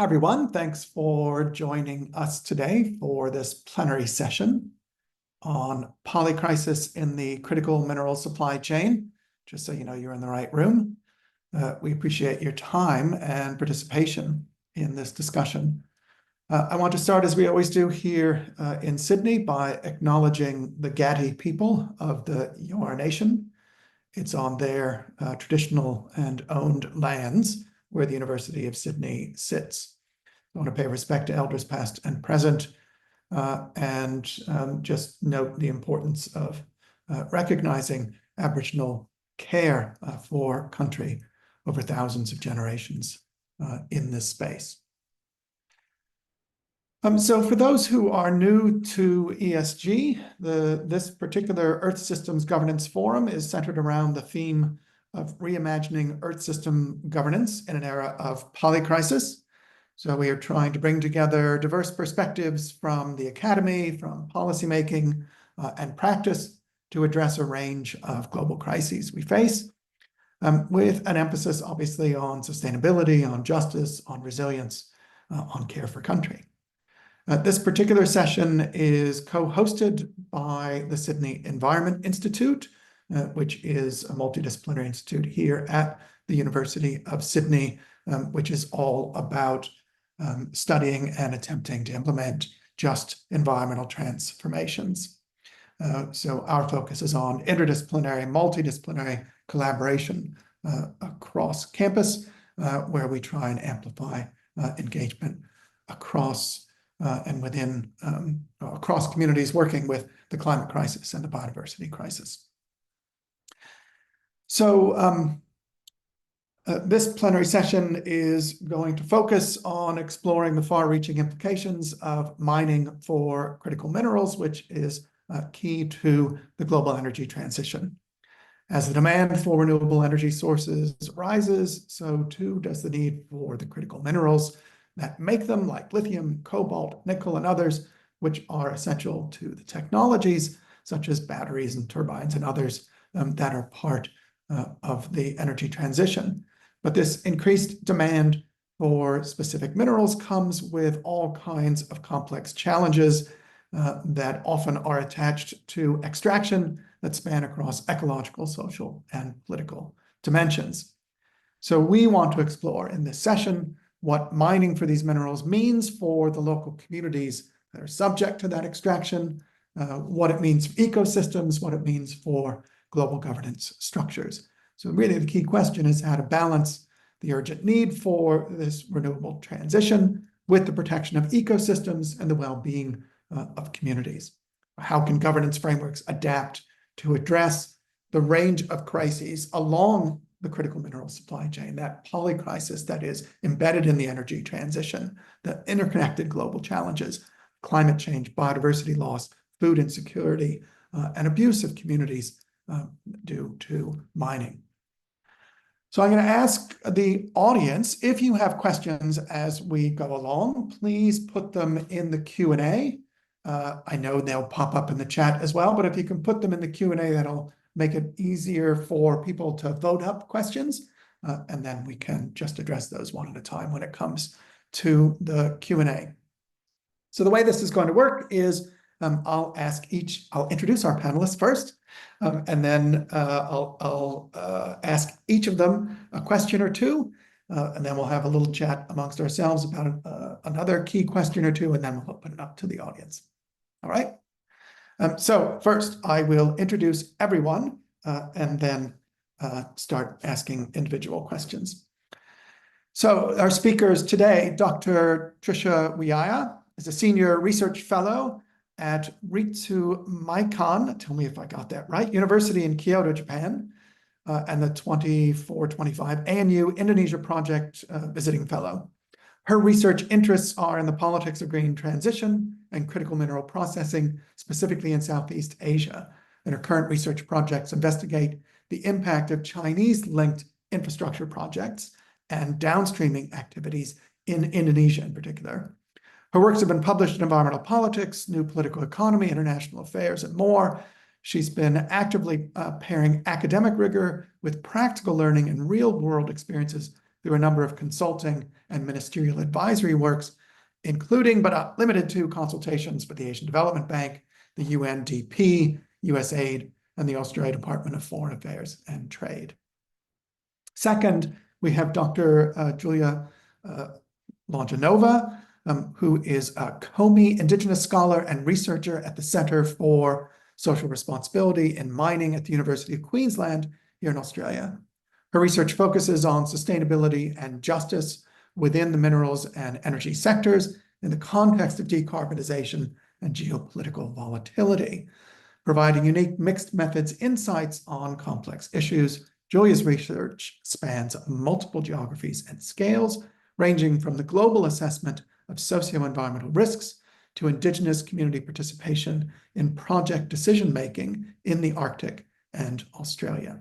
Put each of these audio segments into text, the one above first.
Hi, everyone. Thanks for joining us today for this plenary session on polycrisis in the critical mineral supply chain. Just so you know, you're in the right room. We appreciate your time and participation in this discussion. I want to start, as we always do here in Sydney, by acknowledging the Gadi people of the Eora Nation. It's on their traditional and owned lands where the University of Sydney sits. I want to pay respect to elders past and present, and just note the importance of recognizing Aboriginal care for country over thousands of generations in this space. So for those who are new to ESG, this particular Earth Systems Governance Forum is centered around the theme of reimagining Earth system governance in an era of polycrisis. So we are trying to bring together diverse perspectives from the academy, from policymaking and practice to address a range of global crises we face, with an emphasis obviously on sustainability, on justice, on resilience, on care for country. This particular session is co-hosted by the Sydney Environment Institute, which is a multidisciplinary institute here at the University of Sydney, which is all about studying and attempting to implement just environmental transformations. So our focus is on interdisciplinary, multidisciplinary collaboration across campus, where we try and amplify engagement across and within across communities working with the climate crisis and the biodiversity crisis. So this plenary session is going to focus on exploring the far-reaching implications of mining for critical minerals, which is key to the global energy transition. As the demand for renewable energy sources rises, so too does the need for the critical minerals that make them, like lithium, cobalt, nickel, and others, which are essential to the technologies such as batteries and turbines and others that are part of the energy transition. But this increased demand for specific minerals comes with all kinds of complex challenges that often are attached to extraction that span across ecological, social, and political dimensions. So we want to explore in this session what mining for these minerals means for the local communities that are subject to that extraction, what it means for ecosystems, what it means for global governance structures. So really the key question is how to balance the urgent need for this renewable transition with the protection of ecosystems and the well-being of communities. How can governance frameworks adapt to address the range of crises along the critical mineral supply chain, that polycrisis that is embedded in the energy transition, the interconnected global challenges, climate change, biodiversity loss, food insecurity, and abuse of communities due to mining. So I'm going to ask the audience, if you have questions as we go along, please put them in the Q&A. I know they'll pop up in the chat as well, but if you can put them in the Q&A, that'll make it easier for people to vote up questions, and then we can just address those one at a time when it comes to the Q&A. So the way this is going to work is I'll introduce our panelists first, and then I'll ask each of them a question or two, and then we'll have a little chat amongst ourselves about another key question or two, and then we'll open it up to the audience. All right? So first, I will introduce everyone and then start asking individual questions. So our speakers today, Dr. Trisha Wiaya is a senior research fellow at Ritsumeikan, tell me if I got that right, University in Kyoto, Japan, and the 24-25 ANU Indonesia Project visiting fellow. Her research interests are in the politics of green transition and critical mineral processing, specifically in Southeast Asia. And her current research projects investigate the impact of Chinese-linked infrastructure projects and downstreaming activities in Indonesia in particular. Her works have been published in Environmental Politics, New Political Economy, International Affairs, and more. She's been actively pairing academic rigor with practical learning and real-world experiences through a number of consulting and ministerial advisory works, including but not limited to consultations with the Asian Development Bank, the UNDP, USAID, and the Australia Department of Foreign Affairs and Trade. Second, we have Dr. Julia Longinova, who is a Comey Indigenous scholar and researcher at the Centre for Social Responsibility in Mining at the University of Queensland here in Australia. Her research focuses on sustainability and justice within the minerals and energy sectors in the context of decarbonization and geopolitical volatility. Providing unique mixed methods insights on complex issues, Julia's research spans multiple geographies and scales, ranging from the global assessment of socio-environmental risks to Indigenous community participation in project decision-making in the Arctic and Australia.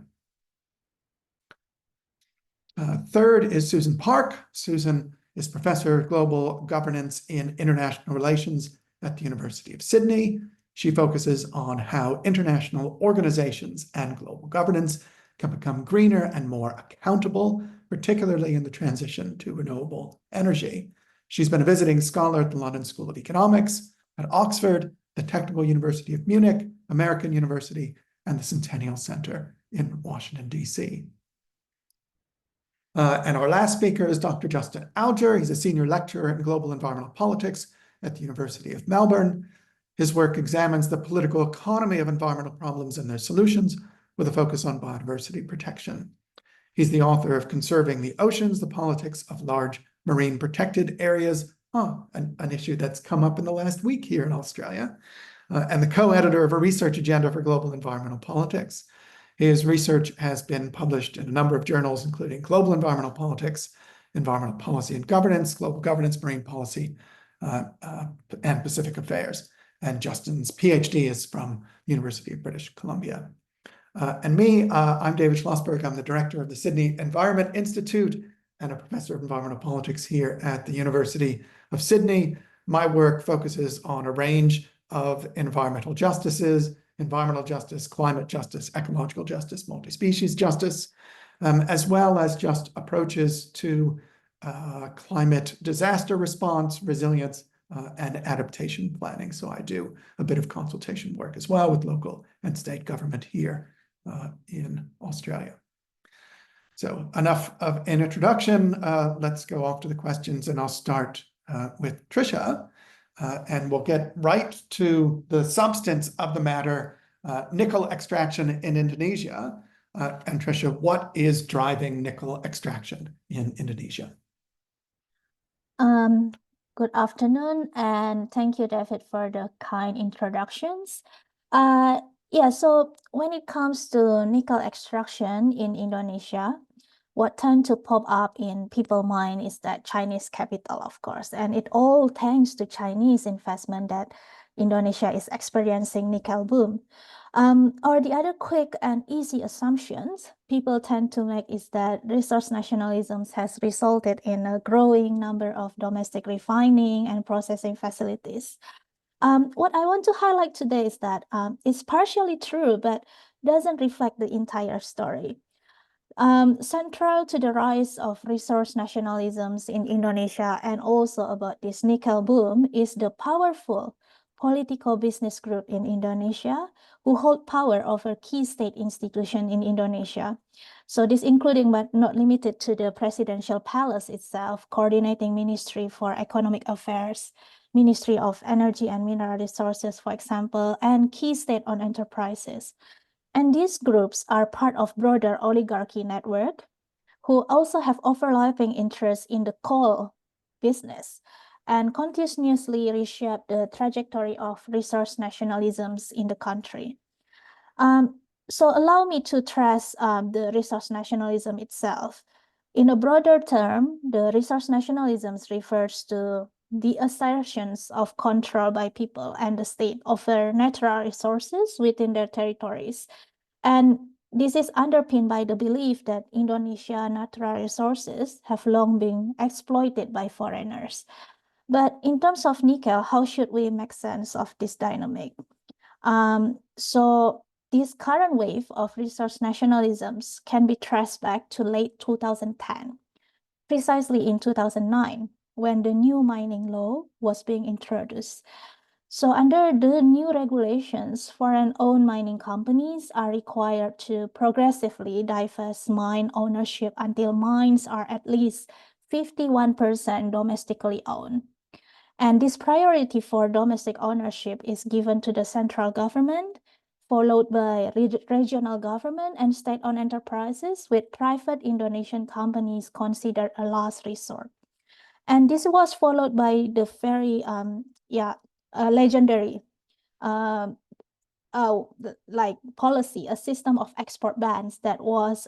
Third is Susan Park. Susan is Professor of Global Governance in International Relations at the University of Sydney. She focuses on how international organizations and global governance can become greener and more accountable, particularly in the transition to renewable energy. She's been a visiting scholar at the London School of Economics, at Oxford, the Technical University of Munich, American University, and the Centennial Center in Washington, D.C. And our last speaker is Dr. Justin Alger. He's a senior lecturer in global environmental politics at the University of Melbourne. His work examines the political economy of environmental problems and their solutions with a focus on biodiversity protection. He's the author of Conserving the Oceans, the Politics of Large Marine Protected Areas, an issue that's come up in the last week here in Australia, and the co-editor of a research agenda for global environmental politics. His research has been published in a number of journals, including Global Environmental Politics, Environmental Policy and Governance, Global Governance, Marine Policy, and Pacific Affairs. And Justin's PhD is from the University of British Columbia. And me, I'm David Schlossberg. I'm the director of the Sydney Environment Institute and a professor of environmental politics here at the University of Sydney. My work focuses on a range of environmental justices, environmental justice, climate justice, ecological justice, multi-species justice, as well as just approaches to climate disaster response, resilience, and adaptation planning. So I do a bit of consultation work as well with local and state government here in Australia. So enough of an introduction. Let's go off to the questions, and I'll start with Tricia, and we'll get right to the substance of the matter, nickel extraction in Indonesia. And Tricia, what is driving nickel extraction in Indonesia? Good afternoon, and thank you, David, for the kind introductions. So when it comes to nickel extraction in Indonesia, what tends to pop up in people's mind is that Chinese capital, of course, and it all thanks to Chinese investment that Indonesia is experiencing nickel boom. Or the other quick and easy assumptions people tend to make is that resource nationalism has resulted in a growing number of domestic refining and processing facilities. What I want to highlight today is that it's partially true, but doesn't reflect the entire story. Central to the rise of resource nationalisms in Indonesia and also about this nickel boom is the powerful political business group in Indonesia who hold power over key state institutions in Indonesia. So this including but not limited to the presidential palace itself, coordinating Ministry for Economic Affairs, Ministry of Energy and Mineral Resources, for example, and key state-owned enterprises. And these groups are part of broader oligarchy network who also have overlapping interests in the coal business and continuously reshape the trajectory of resource nationalisms in the country. So allow me to trace the resource nationalism itself. In a broader term, the resource nationalisms refers to the assertions of control by people and the state over natural resources within their territories. And this is underpinned by the belief that Indonesia's natural resources have long been exploited by foreigners. But in terms of nickel, how should we make sense of this dynamic? So this current wave of resource nationalisms can be traced back to late 2010, precisely in 2009, when the new mining law was being introduced. So under the new regulations, foreign-owned mining companies are required to progressively divest mine ownership until mines are at least 51% domestically owned. And this priority for domestic ownership is given to the central government, followed by regional government and state-owned enterprises, with private Indonesian companies considered a last resort. And this was followed by the very legendary policy, a system of export bans that was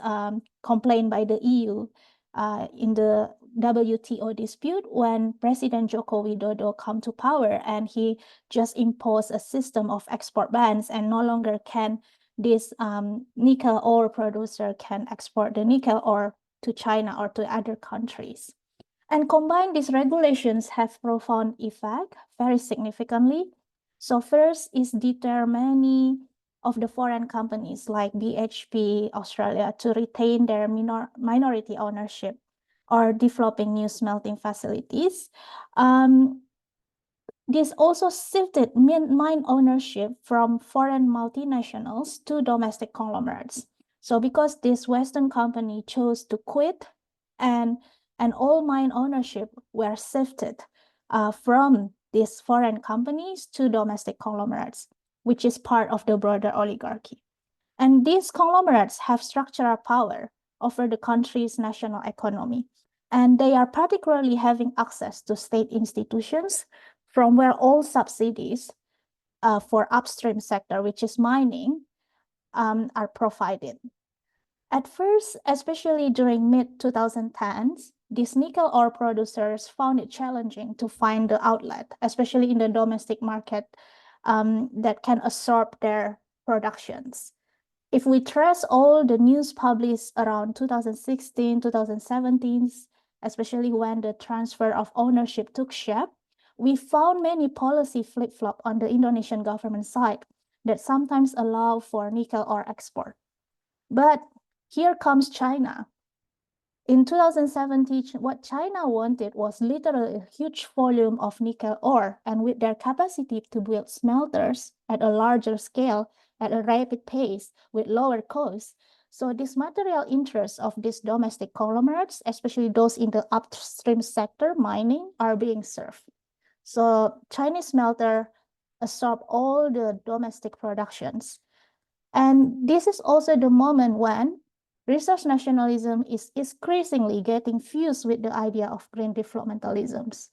complained by the EU in the WTO dispute when President Joko Widodo come to power, and he just imposed a system of export bans, and no longer can this nickel ore producer can export the nickel ore to China or to other countries. And combined, these regulations have profound effect very significantly. So first is deter many of the foreign companies like BHP Australia to retain their minority ownership or developing new smelting facilities. This also shifted mine ownership from foreign multinationals to domestic conglomerates. So because this Western company chose to quit, and all mine ownership were shifted from these foreign companies to domestic conglomerates, which is part of the broader oligarchy. And these conglomerates have structural power over the country's national economy. And they are particularly having access to state institutions from where all subsidies for upstream sector, which is mining, are provided. At first, especially during mid-2010s, these nickel ore producers found it challenging to find the outlet, especially in the domestic market, that can absorb their productions. If we trace all the news published around 2016, 2017, especially when the transfer of ownership took shape, we found many policy flip-flop on the Indonesian government side that sometimes allow for nickel ore export. But here comes China. In 2017, what China wanted was literally a huge volume of nickel ore, and with their capacity to build smelters at a larger scale, at a rapid pace, with lower costs. So this material interest of these domestic conglomerates, especially those in the upstream sector, mining, are being served. So Chinese smelter absorb all the domestic productions. And this is also the moment when resource nationalism is increasingly getting fused with the idea of green developmentalisms.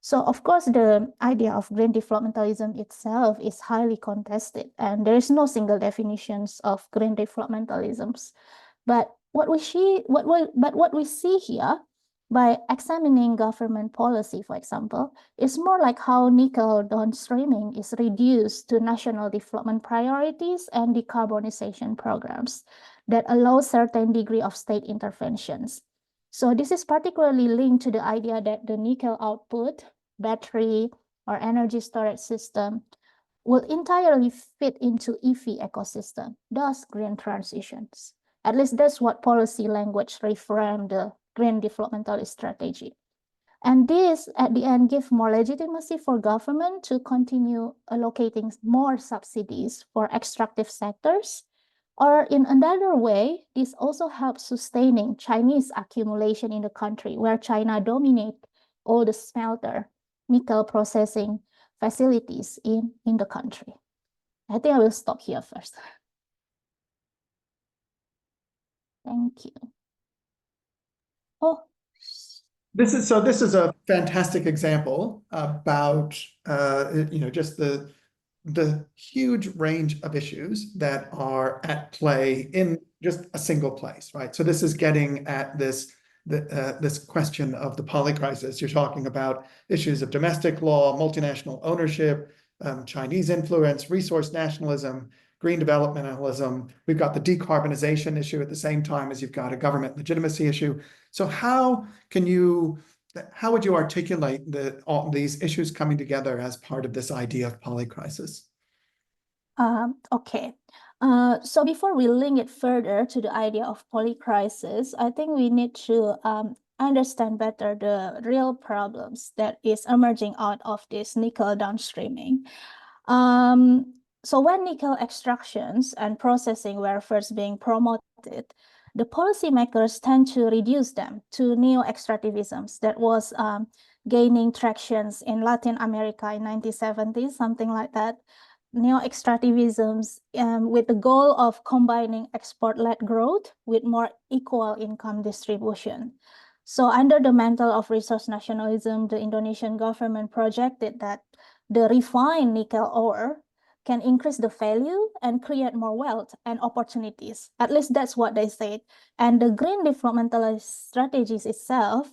So of course, the idea of green developmentalism itself is highly contested, and there is no single definitions of green developmentalisms. But what we see here, by examining government policy, for example, is more like how nickel downstreaming is reduced to national development priorities and decarbonization programs that allow certain degree of state interventions. So this is particularly linked to the idea that the nickel output, battery, or energy storage system will entirely fit into EV ecosystem, thus green transitions. At least that's what policy language reframe the green developmentalist strategy. And this, at the end, gives more legitimacy for government to continue allocating more subsidies for extractive sectors. Or in another way, this also helps sustaining Chinese accumulation in the country, where China dominates all the smelter, nickel processing facilities in the country. I think I will stop here first. Thank you. Oh. This is a fantastic example about just the huge range of issues that are at play in just a single place, right? So this is getting at this question of the polycrisis. You're talking about issues of domestic law, multinational ownership, Chinese influence, resource nationalism, green developmentalism. We've got the decarbonization issue at the same time as you've got a government legitimacy issue. So how would you articulate all these issues coming together as part of this idea of polycrisis? Okay. So before we link it further to the idea of polycrisis, I think we need to understand better the real problems that is emerging out of this nickel downstreaming. So when nickel extractions and processing were first being promoted, the policymakers tend to reduce them to neo-extractivisms that was gaining tractions in Latin America in 1970s, something like that. Neo-extractivisms with the goal of combining export-led growth with more equal income distribution. So under the mantle of resource nationalism, the Indonesian government projected that the refined nickel ore can increase the value and create more wealth and opportunities. At least that's what they said. And the green developmental strategies itself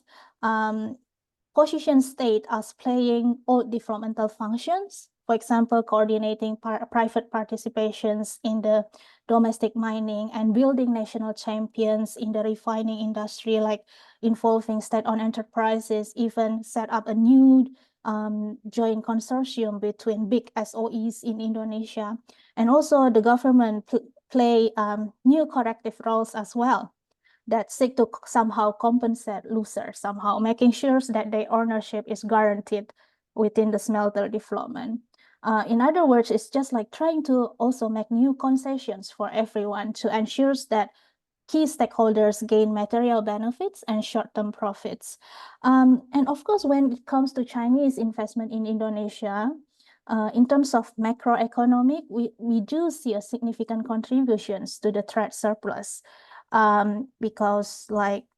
position state as playing all developmental functions. For example, coordinating private participations in the domestic mining and building national champions in the refining industry, like involving state-owned enterprises, even set up a new joint consortium between big SOEs in Indonesia. And also the government play new corrective roles as well that seek to somehow compensate losers, somehow making sure that their ownership is guaranteed within the smelter development. In other words, it's just like trying to also make new concessions for everyone to ensure that key stakeholders gain material benefits and short-term profits. And of course, when it comes to Chinese investment in Indonesia, in terms of macroeconomic, we do see a significant contributions to the trade surplus. Because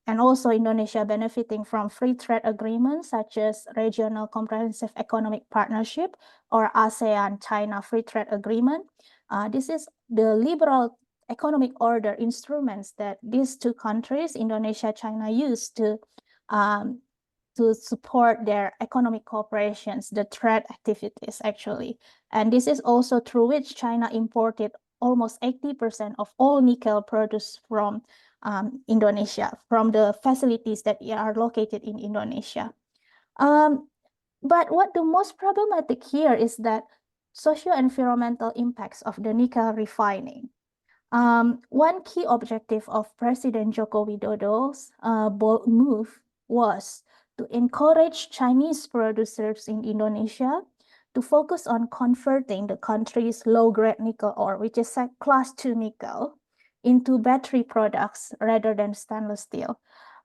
and also Indonesia benefiting from free trade agreements such as Regional Comprehensive Economic Partnership or ASEAN-China Free Trade Agreement. This is the liberal economic order instruments that these two countries, Indonesia, China, use to support their economic cooperations, the trade activities actually. And this is also through which China imported almost 80% of all nickel produced from Indonesia, from the facilities that are located in Indonesia. But what the most problematic here is that socio-environmental impacts of the nickel refining. One key objective of President Joko Widodo's bold move was to encourage Chinese producers in Indonesia to focus on converting the country's low-grade nickel ore, which is like class 2 nickel, into battery products rather than stainless steel.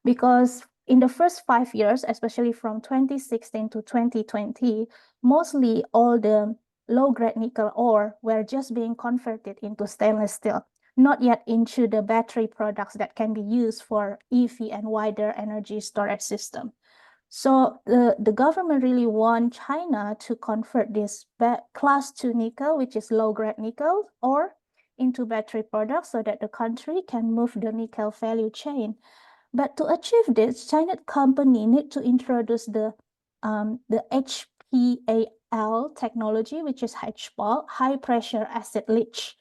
Because in the first 5 years, especially from 2016 to 2020, mostly all the low-grade nickel ore were just being converted into stainless steel, not yet into the battery products that can be used for EV and wider energy storage system. So the government really want China to convert this class 2 nickel, which is low-grade nickel, ore into battery products so that the country can move the nickel value chain. But to achieve this, Chinese company need to introduce the HPAL technology, which is HPAL, high pressure acid leach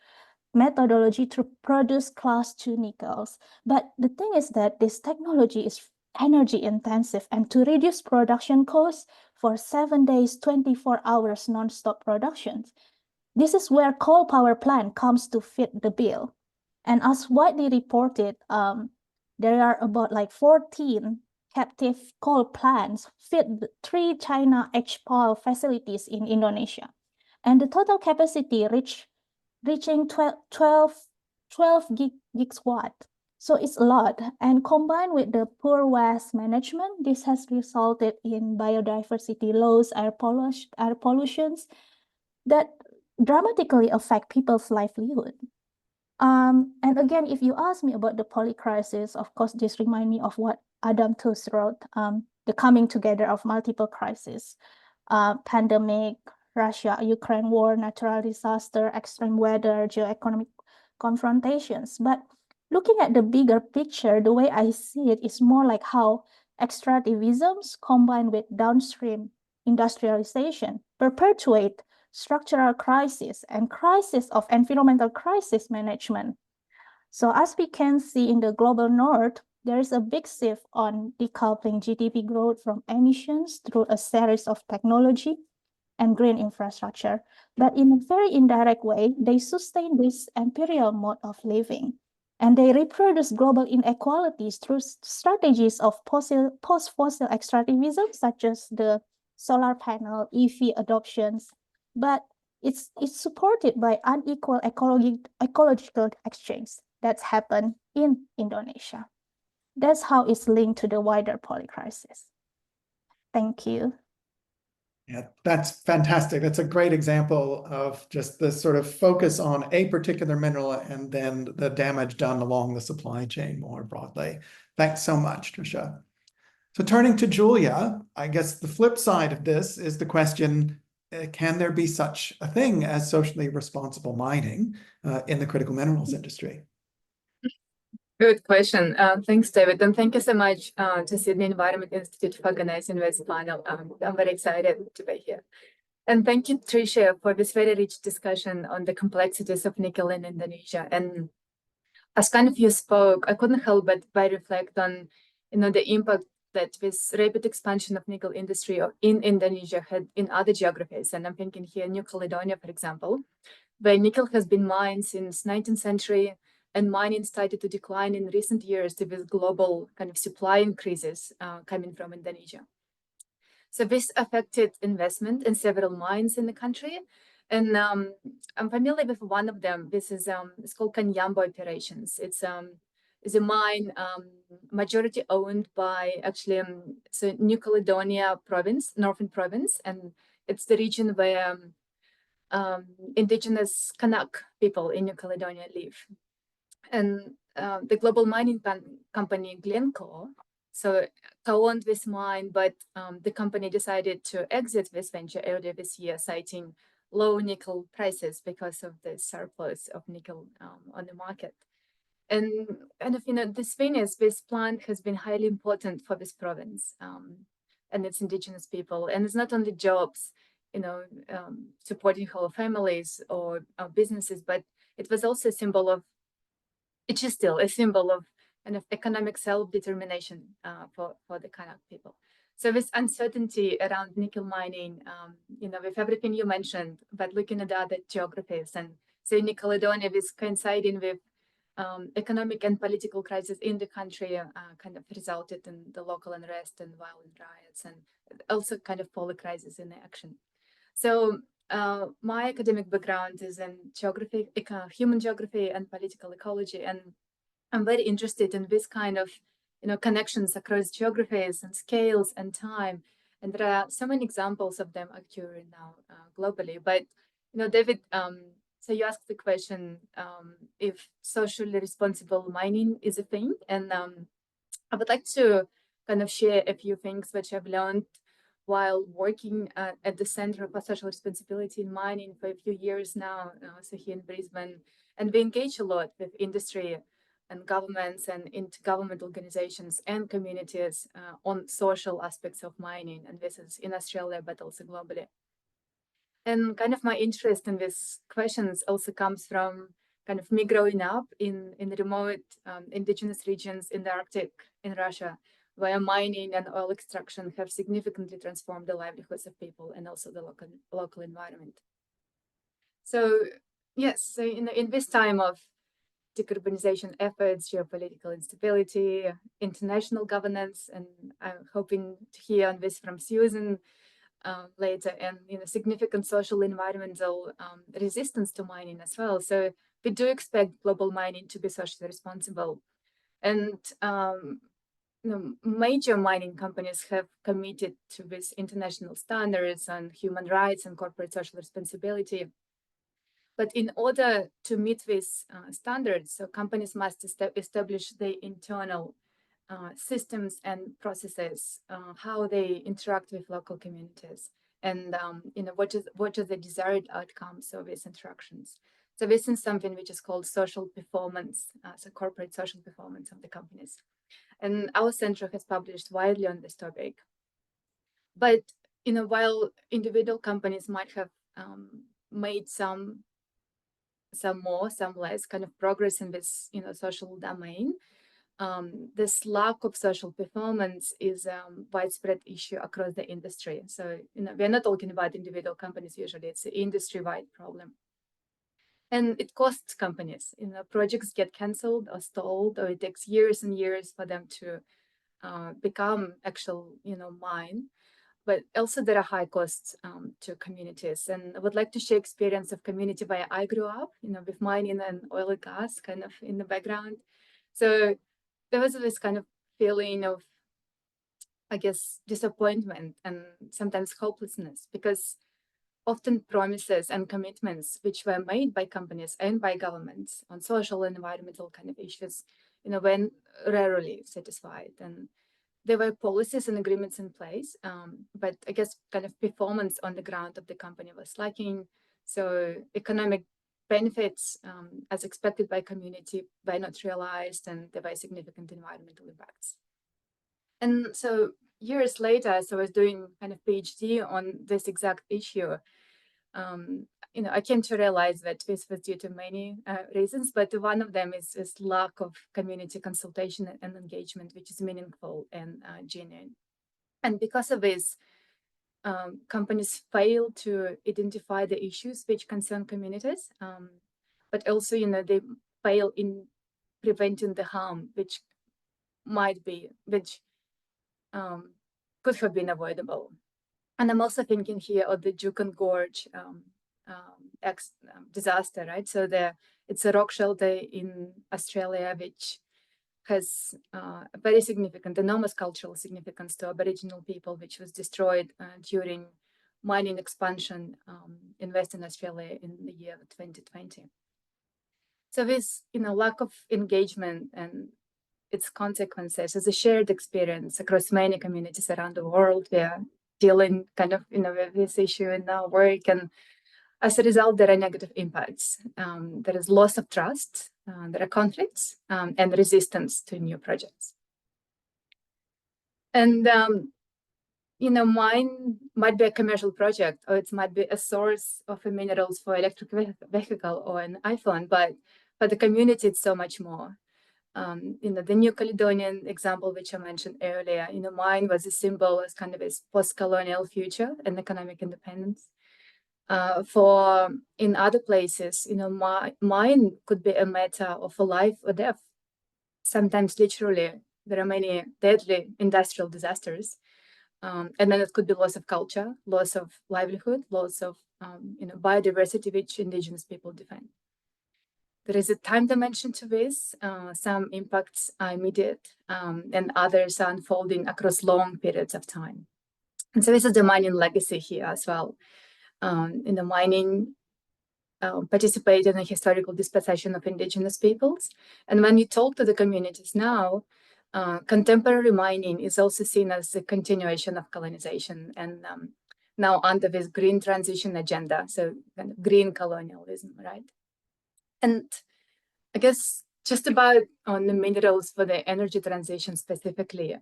methodology to produce class 2 nickels. But the thing is that this technology is energy intensive, and to reduce production costs for 7 days, 24 hours non-stop production, this is where coal power plant comes to fit the bill. And as widely reported, there are about like 14 captive coal plants fit 3 China HPAL facilities in Indonesia. And the total capacity reaching 12 gigawatt. So it's a lot. And combined with the poor waste management, this has resulted in biodiversity loss, air pollutions that dramatically affect people's livelihood. And again, if you ask me about the polycrisis, of course, this reminds me of what Adam Tooze wrote, the coming together of multiple crises, pandemic, Russia-Ukraine war, natural disaster, extreme weather, geoeconomic confrontations. But looking at the bigger picture, the way I see it is more like how extractivisms combined with downstream industrialization perpetuate structural crisis and crisis of environmental crisis management. So as we can see in the global north, there is a big shift on decoupling GDP growth from emissions through a series of technology and green infrastructure. But in a very indirect way, they sustain this imperial mode of living. And they reproduce global inequalities through strategies of post-fossil extractivism, such as the solar panel, EV adoptions, but it's supported by unequal ecological exchange that's happened in Indonesia. That's how it's linked to the wider polycrisis. Thank you. Yeah, that's fantastic. That's a great example of just the sort of focus on a particular mineral and then the damage done along the supply chain more broadly. Thanks so much, Trisha. So turning to Julia, I guess the flip side of this is the question, can there be such a thing as socially responsible mining in the critical minerals industry? Good question. Thanks, David. And thank you so much to Sydney Environment Institute for organizing this panel. I'm very excited to be here. And thank you, Tricia, for this very rich discussion on the complexities of nickel in Indonesia. And as kind of you spoke, I couldn't help but reflect on, the impact that this rapid expansion of nickel industry in Indonesia had in other geographies. And I'm thinking here, New Caledonia, for example, where nickel has been mined since 19th century, and mining started to decline in recent years with global kind of supply increases coming from Indonesia. So this affected investment in several mines in the country. And I'm familiar with one of them. This is it's called Kanyambo Operations. It's a mine majority owned by actually so New Caledonia province, Northern Province, and it's the region where indigenous Kanak people in New Caledonia live. And the global mining company Glencore so co-owned this mine, but the company decided to exit this venture earlier this year, citing low nickel prices because of the surplus of nickel on the market. And kind of, this thing is, this plant has been highly important for this province and its indigenous people. And it's not only jobs, supporting whole families or businesses, but it was also a symbol of, it is still a symbol of kind of economic self-determination for the Kanak people. So this uncertainty around nickel mining, with everything you mentioned, but looking at other geographies, and so New Caledonia, this coinciding with economic and political crisis in the country kind of resulted in the local unrest and violent riots, and also kind of polycrisis in action. So my academic background is in geography, human geography and political ecology, and I'm very interested in this kind of connections across geographies and scales and time. And there are so many examples of them occurring now globally. But David, so you asked the question if socially responsible mining is a thing, and I would like to kind of share a few things which I've learned while working at the Center for Social Responsibility in Mining for a few years now, so here in Brisbane, and we engage a lot with industry and governments and intergovernmental organizations and communities on social aspects of mining, and this is in Australia, but also globally. And kind of my interest in these questions also comes from kind of me growing up in remote indigenous regions in the Arctic in Russia, where mining and oil extraction have significantly transformed the livelihoods of people and also the local environment. So yes, so in this time of decarbonization efforts, geopolitical instability, international governance, and I'm hoping to hear on this from Susan later, and significant social environmental resistance to mining as well. So we do expect global mining to be socially responsible, and major mining companies have committed to these international standards on human rights and corporate social responsibility. But in order to meet these standards, so companies must establish their internal systems and processes, how they interact with local communities, and what are the desired outcomes of these interactions. So this is something which is called social performance, so corporate social performance of the companies. And our center has published widely on this topic. But while individual companies might have made some more, some less kind of progress in this social domain, this lack of social performance is a widespread issue across the industry. So we're not talking about individual companies usually, it's an industry-wide problem. And it costs companies. Projects get cancelled or stalled, or it takes years and years for them to become actual, mine. But also there are high costs to communities. And I would like to share experience of community where I grew up, with mining and oil and gas kind of in the background. So there was this kind of feeling of, I guess, disappointment and sometimes hopelessness, because often promises and commitments which were made by companies and by governments on social and environmental kind of issues, were rarely satisfied. And there were policies and agreements in place, but I guess kind of performance on the ground of the company was lacking. So economic benefits, as expected by community, were not realized, and there were significant environmental impacts. And so years later, so I was doing kind of PhD on this exact issue. I came to realize that this was due to many reasons, but one of them is this lack of community consultation and engagement, which is meaningful and genuine. And because of this, companies fail to identify the issues which concern communities, but also, they fail in preventing the harm which could have been avoidable. And I'm also thinking here of the Juukan Gorge disaster, right? So it's a rock shelter in Australia, which has a very significant, enormous cultural significance to Aboriginal people, which was destroyed during mining expansion in Western Australia in the year 2020. So this, lack of engagement and its consequences is a shared experience across many communities around the world. We are dealing kind of, with this issue in our work, and as a result, there are negative impacts. There is loss of trust, there are conflicts, and resistance to new projects. And, mine might be a commercial project, or it might be a source of minerals for electric vehicle or an iPhone, but for the community, it's so much more. The New Caledonian example, which I mentioned earlier, mine was a symbol as kind of a post-colonial future and economic independence. For in other places, mine could be a matter of a life or death. Sometimes literally, there are many deadly industrial disasters. And then it could be loss of culture, loss of livelihood, loss of biodiversity, which indigenous people defend. There is a time dimension to this. Some impacts are immediate, and others are unfolding across long periods of time. And so this is the mining legacy here as well. Mining participate in a historical dispossession of indigenous peoples. And when you talk to the communities now, contemporary mining is also seen as a continuation of colonization, and now under this green transition agenda, so kind of green colonialism, right? And I guess just about on the minerals for the energy transition specifically,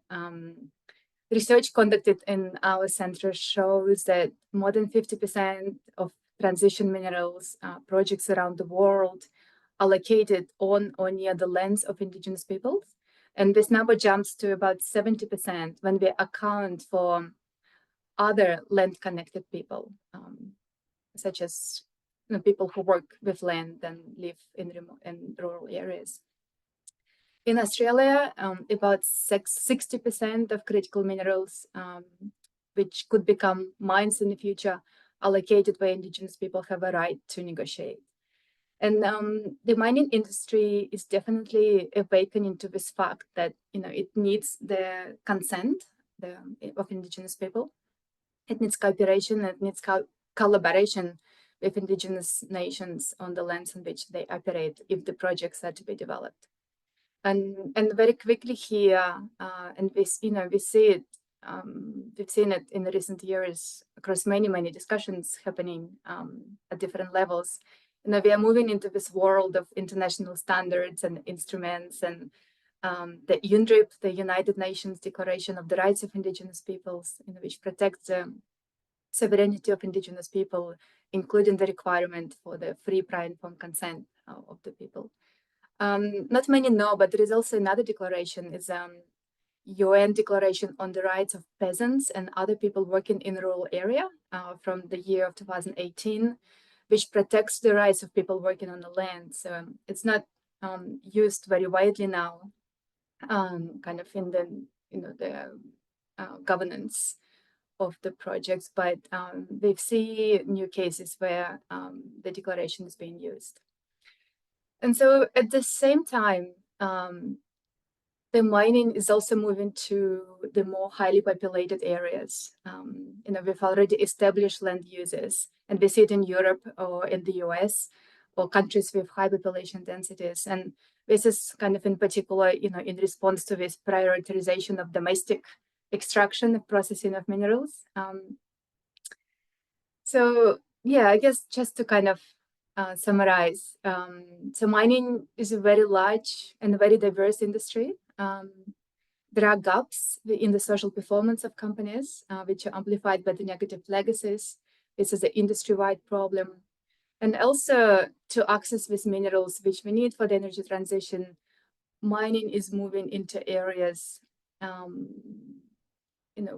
research conducted in our center shows that more than 50% of transition minerals projects around the world are located on or near the lands of indigenous peoples. And this number jumps to about 70% when we account for other land-connected people, such as people who work with land and live in rural areas. In Australia, about 60% of critical minerals, which could become mines in the future, are located where indigenous people have a right to negotiate. And the mining industry is definitely awakening to this fact that it needs the consent of indigenous people. It needs cooperation, it needs collaboration with indigenous nations on the lands on which they operate if the projects are to be developed. And very quickly here, and we see it, we've seen it in the recent years across many discussions happening at different levels. We are moving into this world of international standards and instruments, and the UNDRIP, the United Nations Declaration of the Rights of Indigenous Peoples, which protects the sovereignty of indigenous people, including the requirement for the free, prior, informed consent of the people. Not many know, but there is also another declaration, is UN Declaration on the Rights of Peasants and Other People Working in Rural Area from the year of 2018. which protects the rights of people working on the land. So it's not used very widely now, kind of in the the governance of the projects, but we see new cases where the declaration is being used. And so at the same time, the mining is also moving to the more highly populated areas. We've already established land uses, and we see it in Europe or in the US or countries with high population densities. And this is kind of in particular, in response to this prioritization of domestic extraction and processing of minerals. So yeah, I guess just to kind of summarize, so mining is a very large and very diverse industry. There are gaps in the social performance of companies, which are amplified by the negative legacies. This is an industry-wide problem. And also to access these minerals, which we need for the energy transition, mining is moving into areas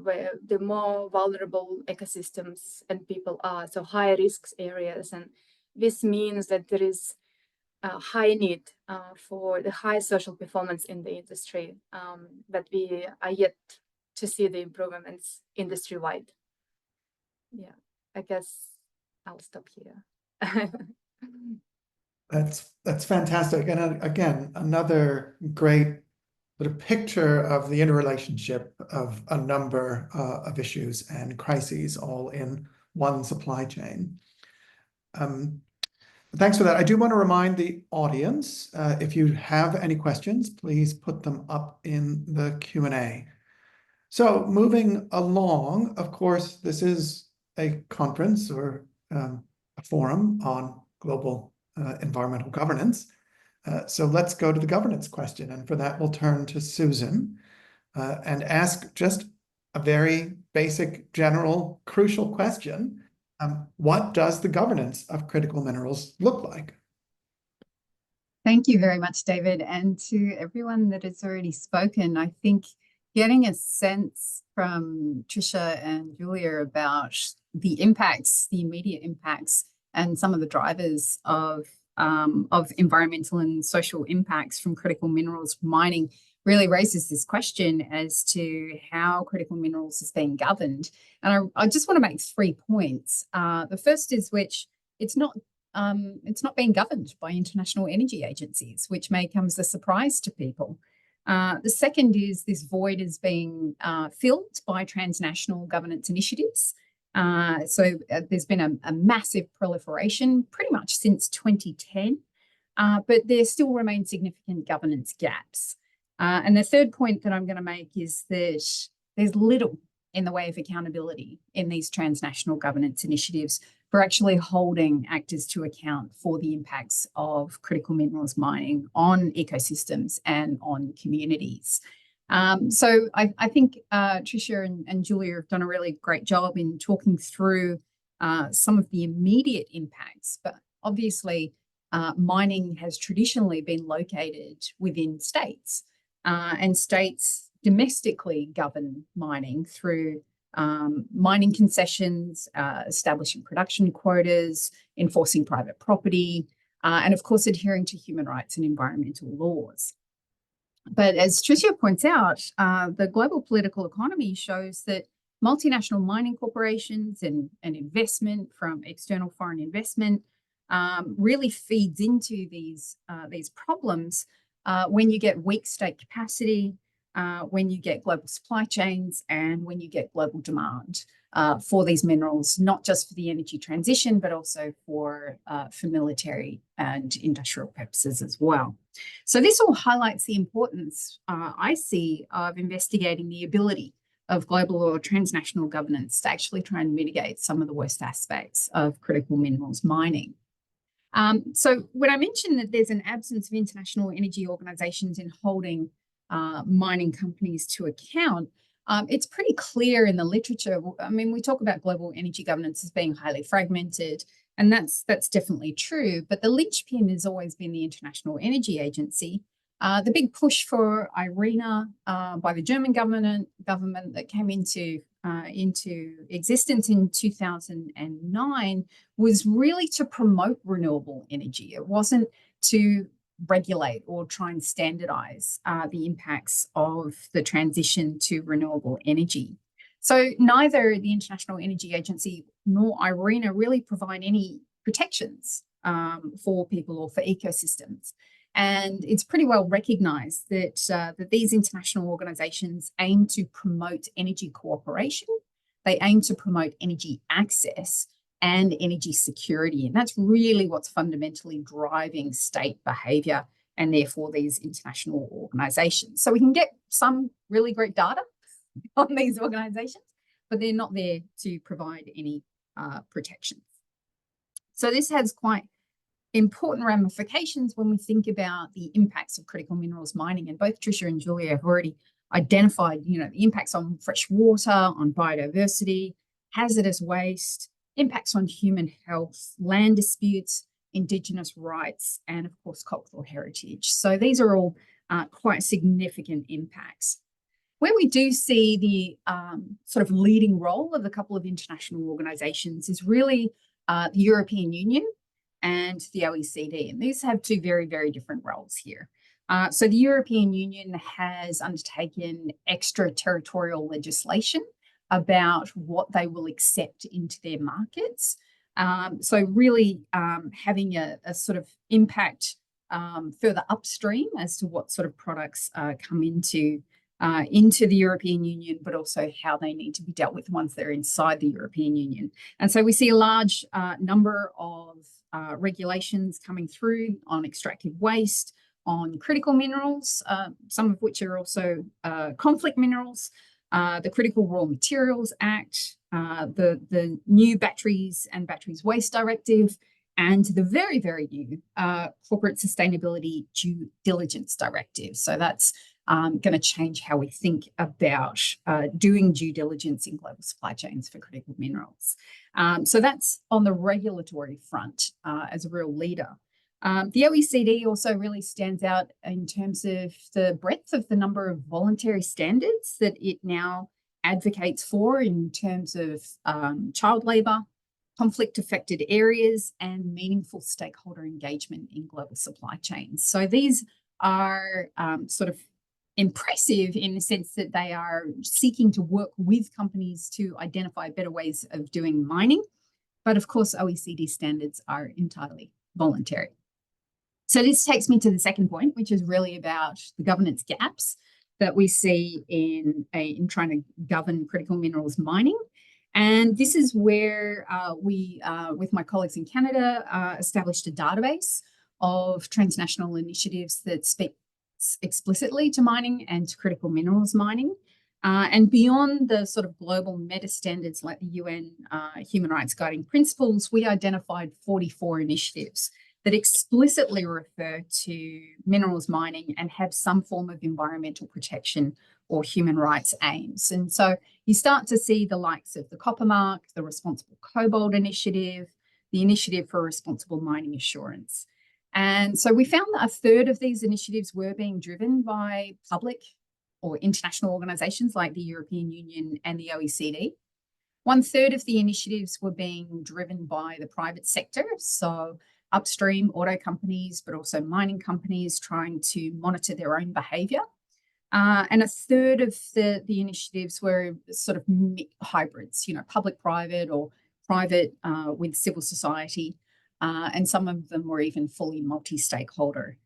where the more vulnerable ecosystems and people are, so high risks areas. And this means that there is a high need for the high social performance in the industry, but we are yet to see the improvements industry-wide. Yeah, I guess I'll stop here. That's fantastic. And again, another great sort of picture of the interrelationship of a number of issues and crises all in one supply chain. Thanks for that. I do want to remind the audience, if you have any questions, please put them up in the Q&A. So moving along, of course, this is a conference or a forum on global environmental governance. So let's go to the governance question. And for that, we'll turn to Susan and ask just a very basic, general, crucial question. What does the governance of critical minerals look like? Thank you very much, David. And to everyone that has already spoken, I think getting a sense from Tricia and Julia about the impacts, the immediate impacts, and some of the drivers of environmental and social impacts from critical minerals mining really raises this question as to how critical minerals is being governed. And I just want to make 3 points. The first is which it's not being governed by international energy agencies, which may come as a surprise to people. The second is this void is being filled by transnational governance initiatives. So there's been a massive proliferation pretty much since 2010, but there still remain significant governance gaps. And the third point that I'm going to make is that there's little in the way of accountability in these transnational governance initiatives for actually holding actors to account for the impacts of critical minerals mining on ecosystems and on communities. So I think Tricia and Julia have done a really great job in talking through some of the immediate impacts, but obviously mining has traditionally been located within states, and states domestically govern mining through mining concessions, establishing production quotas, enforcing private property, and of course adhering to human rights and environmental laws. But as Tricia points out, the global political economy shows that multinational mining corporations and investment from external foreign investment really feeds into these problems when you get weak state capacity, when you get global supply chains, and when you get global demand for these minerals, not just for the energy transition, but also for military and industrial purposes as well. So this all highlights the importance, I see, of investigating the ability of global or transnational governance to actually try and mitigate some of the worst aspects of critical minerals mining. So when I mentioned that there's an absence of international energy organizations in holding mining companies to account, it's pretty clear in the literature. I mean, we talk about global energy governance as being highly fragmented, and that's definitely true. But the linchpin has always been the International Energy Agency. The big push for IRENA by the German government that came into into existence in 2009 was really to promote renewable energy. It wasn't to regulate or try and standardize the impacts of the transition to renewable energy. So neither the International Energy Agency nor IRENA really provide any protections for people or for ecosystems. And it's pretty well recognized that, that these international organizations aim to promote energy cooperation. They aim to promote energy access and energy security. And that's really what's fundamentally driving state behavior and therefore these international organizations. So we can get some really great data on these organizations, but they're not there to provide any protections. So this has quite important ramifications when we think about the impacts of critical minerals mining. And both Tricia and Julia have already identified, the impacts on fresh water, on biodiversity, hazardous waste, impacts on human health, land disputes, Indigenous rights, and of course, cultural heritage. So these are all quite significant impacts. Where we do see the sort of leading role of a couple of international organizations is really the European Union and the OECD. And these have two very, very different roles here. So the European Union has undertaken extraterritorial legislation about what they will accept into their markets. So really having a sort of impact further upstream as to what sort of products come into the European Union, but also how they need to be dealt with once they're inside the European Union. And so we see a large number of regulations coming through on extractive waste, on critical minerals, some of which are also conflict minerals, the Critical Raw Materials Act, the new Batteries and Batteries Waste Directive, and the very, very new Corporate Sustainability Due Diligence Directive. So that's going to change how we think about doing due diligence in global supply chains for critical minerals. So that's on the regulatory front as a real leader. The OECD also really stands out in terms of the breadth of the number of voluntary standards that it now advocates for in terms of child labour, conflict-affected areas, and meaningful stakeholder engagement in global supply chains. So these are sort of impressive in the sense that they are seeking to work with companies to identify better ways of doing mining. But of course, OECD standards are entirely voluntary. So this takes me to the second point, which is really about the governance gaps that we see in trying to govern critical minerals mining. And this is where we, with my colleagues in Canada, established a database of transnational initiatives that speak explicitly to mining and to critical minerals mining. And beyond the sort of global meta standards like the UN Human Rights Guiding Principles, we identified 44 initiatives that explicitly refer to minerals mining and have some form of environmental protection or human rights aims. And so you start to see the likes of the Copper Mark, the Responsible Cobalt Initiative, the Initiative for Responsible Mining Assurance. And so we found that a third of these initiatives were being driven by public or international organizations like the European Union and the OECD. 1/3 of the initiatives were being driven by the private sector, so upstream auto companies, but also mining companies trying to monitor their own behavior. And 1/3 of the initiatives were sort of hybrids, public-private or private with civil society. And some of them were even fully multi-stakeholder,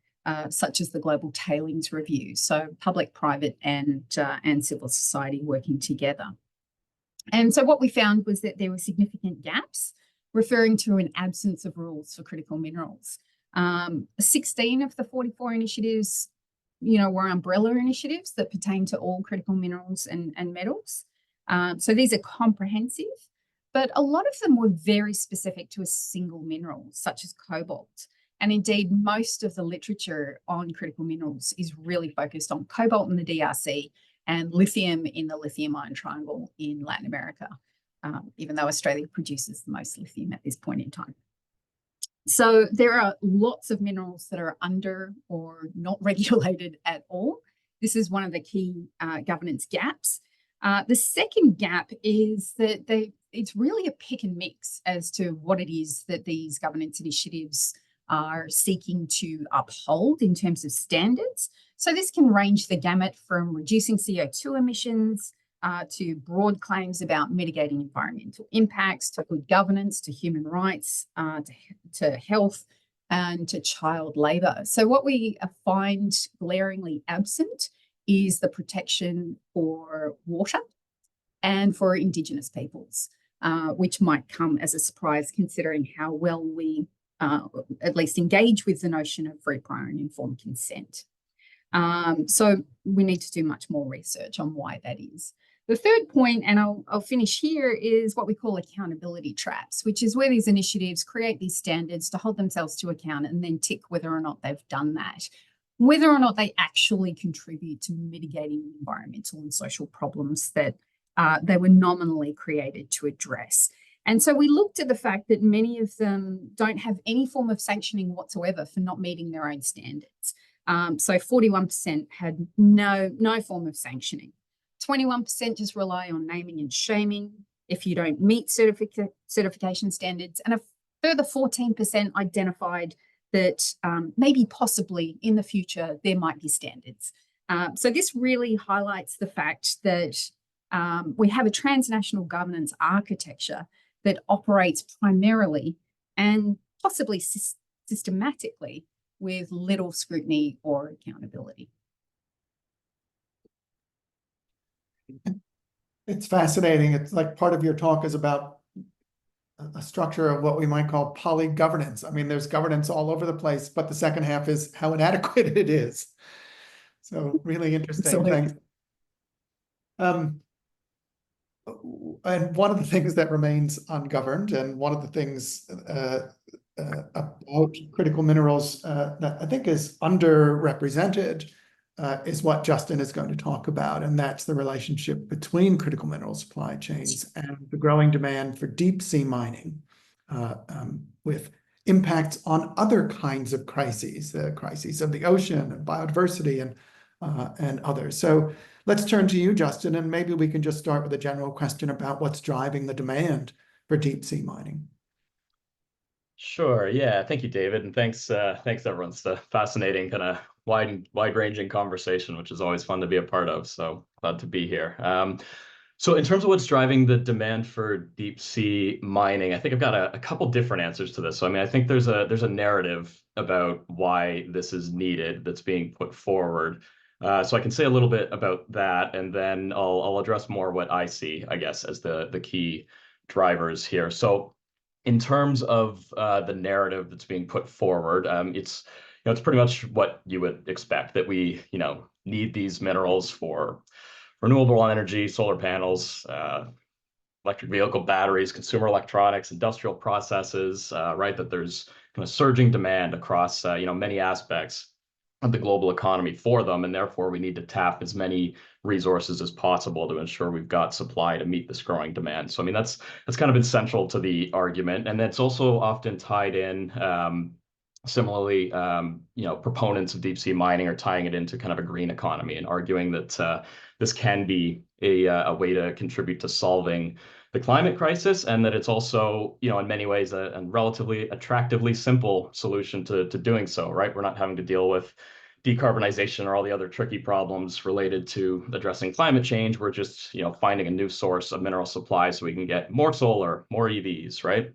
such as the Global Tailings Review. So public, private, and civil society working together. And so what we found was that there were significant gaps referring to an absence of rules for critical minerals. 16 of the 44 initiatives, were umbrella initiatives that pertain to all critical minerals and metals. So these are comprehensive, but a lot of them were very specific to a single mineral, such as cobalt. And indeed, most of the literature on critical minerals is really focused on cobalt in the DRC and lithium in the lithium ion triangle in Latin America, even though Australia produces the most lithium at this point in time. So there are lots of minerals that are under or not regulated at all. This is one of the key governance gaps. The second gap is that it's really a pick and mix as to what it is that these governance initiatives are seeking to uphold in terms of standards. So this can range the gamut from reducing CO2 emissions to broad claims about mitigating environmental impacts, to good governance, to human rights, to health, and to child labour. So what we find glaringly absent is the protection for water and for Indigenous peoples, which might come as a surprise considering how well we at least engage with the notion of free, prior and informed consent. So we need to do much more research on why that is. The third point, and I'll finish here, is what we call accountability traps, which is where these initiatives create these standards to hold themselves to account and then tick whether or not they've done that, whether or not they actually contribute to mitigating the environmental and social problems that they were nominally created to address. And so we looked at the fact that many of them don't have any form of sanctioning whatsoever for not meeting their own standards. So 41% had no form of sanctioning. 21% just rely on naming and shaming if you don't meet certification standards. And a further 14% identified that maybe possibly in the future there might be standards. So this really highlights the fact that we have a transnational governance architecture that operates primarily and possibly systematically with little scrutiny or accountability. It's fascinating. It's like part of your talk is about a structure of what we might call poly-governance. I mean, there's governance all over the place, but the second half is how inadequate it is. So really interesting. Absolutely. Thanks. And one of the things that remains ungoverned, and one of the things about critical minerals that I think is underrepresented is what Justin is going to talk about, and that's the relationship between critical mineral supply chains and the growing demand for deep sea mining, with impacts on other kinds of crises, the crises of the ocean and biodiversity and others. So let's turn to you, Justin, and maybe we can just start with a general question about what's driving the demand for deep sea mining. Sure. Yeah. Thank you, David. And thanks everyone. It's a fascinating kind of wide-ranging conversation, which is always fun to be a part of. So glad to be here. So in terms of what's driving the demand for deep sea mining, I think I've got a couple different answers to this. So I mean, I think there's a narrative about why this is needed that's being put forward. So I can say a little bit about that, and then I'll address more what I see, I guess, as the key drivers here. So in terms of the narrative that's being put forward, it's pretty much what you would expect, that we need these minerals for renewable energy, solar panels, electric vehicle batteries, consumer electronics, industrial processes, right? That there's kind of surging demand across many aspects of the global economy for them, and therefore we need to tap as many resources as possible to ensure we've got supply to meet this growing demand. So I mean, that's kind of been central to the argument, and that's also often tied in. Similarly, proponents of deep sea mining are tying it into kind of a green economy and arguing that this can be a way to contribute to solving the climate crisis, and that it's also, in many ways, a relatively attractively simple solution to doing so, right? We're not having to deal with decarbonization or all the other tricky problems related to addressing climate change. We're just, finding a new source of mineral supply so we can get more solar, more EVs, right?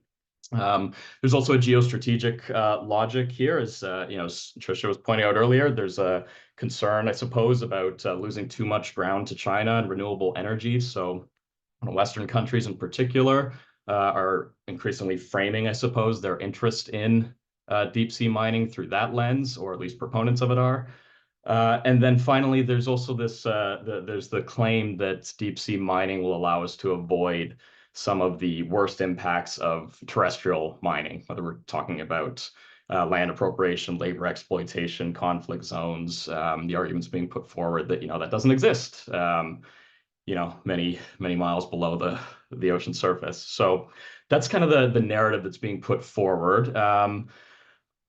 There's also a geostrategic logic here, as Tricia was pointing out earlier. There's a concern, I suppose, about losing too much ground to China and renewable energy. So Western countries in particular are increasingly framing, I suppose, their interest in deep sea mining through that lens, or at least proponents of it are. And then finally, there's also this, there's the claim that deep sea mining will allow us to avoid some of the worst impacts of terrestrial mining, whether we're talking about land appropriation, labor exploitation, conflict zones. The argument's being put forward that, that doesn't exist, many miles below the ocean surface. So that's kind of the narrative that's being put forward.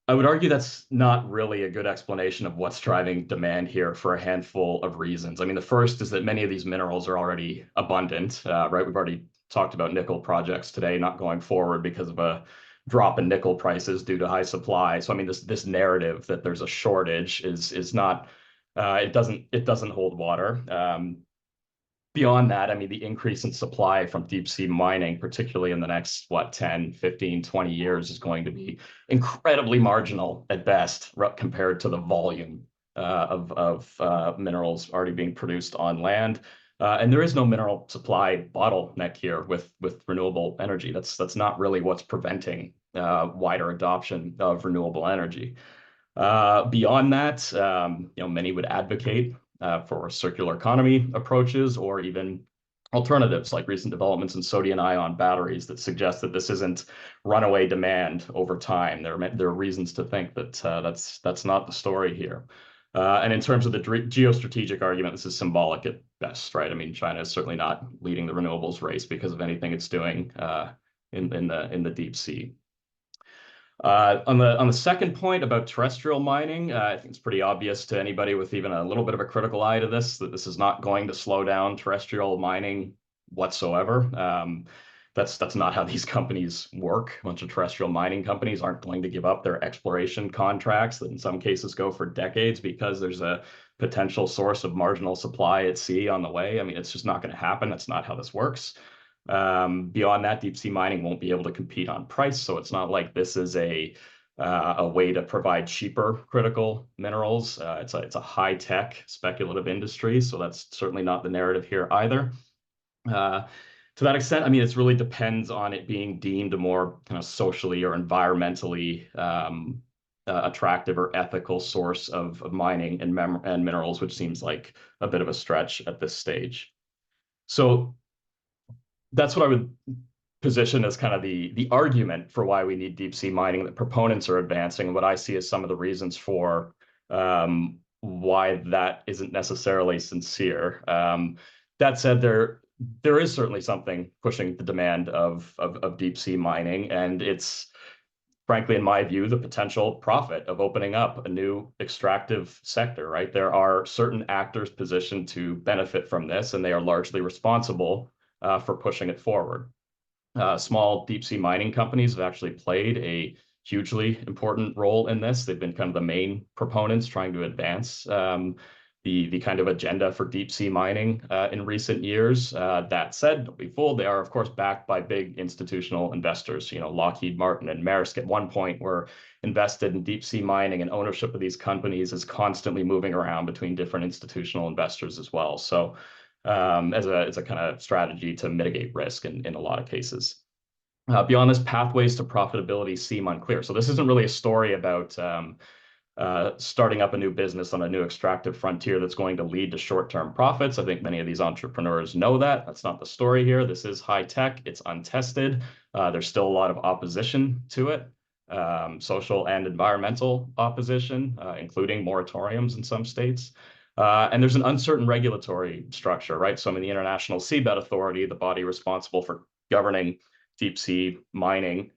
I would argue that's not really a good explanation of what's driving demand here for a handful of reasons. I mean, the first is that many of these minerals are already abundant, right? We've already talked about nickel projects today not going forward because of a drop in nickel prices due to high supply. So I mean, this narrative that there's a shortage is not it doesn't hold water. Beyond that, I mean, the increase in supply from deep sea mining, particularly in the next, 10, 15, 20 years, is going to be incredibly marginal at best compared to the volume of minerals already being produced on land. And there is no mineral supply bottleneck here with renewable energy. That's not really what's preventing wider adoption of renewable energy. Beyond that, many would advocate for circular economy approaches or even alternatives like recent developments in sodium-ion batteries that suggest that this isn't runaway demand over time. There are reasons to think that that's not the story here. And in terms of the geostrategic argument, this is symbolic at best, right? I mean, China is certainly not leading the renewables race because of anything it's doing in the deep sea. On the second point about terrestrial mining, I think it's pretty obvious to anybody with even a little bit of a critical eye to this that this is not going to slow down terrestrial mining whatsoever. That's not how these companies work. A bunch of terrestrial mining companies aren't going to give up their exploration contracts that in some cases go for decades because there's a potential source of marginal supply at sea on the way. I mean, it's just not going to happen. That's not how this works. Beyond that, deep sea mining won't be able to compete on price, so it's not like this is a way to provide cheaper critical minerals. It's a high tech speculative industry, so that's certainly not the narrative here either. To that extent, I mean, it really depends on it being deemed a more kind of socially or environmentally attractive or ethical source of mining and minerals, which seems like a bit of a stretch at this stage. So that's what I would position as kind of the argument for why we need deep sea mining that proponents are advancing, and what I see as some of the reasons for why that isn't necessarily sincere. That said, there is certainly something pushing the demand of deep sea mining, and it's frankly, in my view, the potential profit of opening up a new extractive sector, right? There are certain actors positioned to benefit from this, and they are largely responsible for pushing it forward. Small deep sea mining companies have actually played a hugely important role in this. They've been kind of the main proponents trying to advance the kind of agenda for deep sea mining in recent years. That said, don't be fooled, they are of course backed by big institutional investors. You know, Lockheed Martin and Maersk at one point were invested in deep sea mining, and ownership of these companies is constantly moving around between different institutional investors as well. So as a kind of strategy to mitigate risk in a lot of cases. Beyond this, pathways to profitability seem unclear. So this isn't really a story about starting up a new business on a new extractive frontier that's going to lead to short-term profits. I think many of these entrepreneurs know that. That's not the story here. This is high tech. It's untested. There's still a lot of opposition to it, social and environmental opposition, including moratoriums in some states. And there's an uncertain regulatory structure, right? So I mean, the International Seabed Authority, the body responsible for governing deep sea mining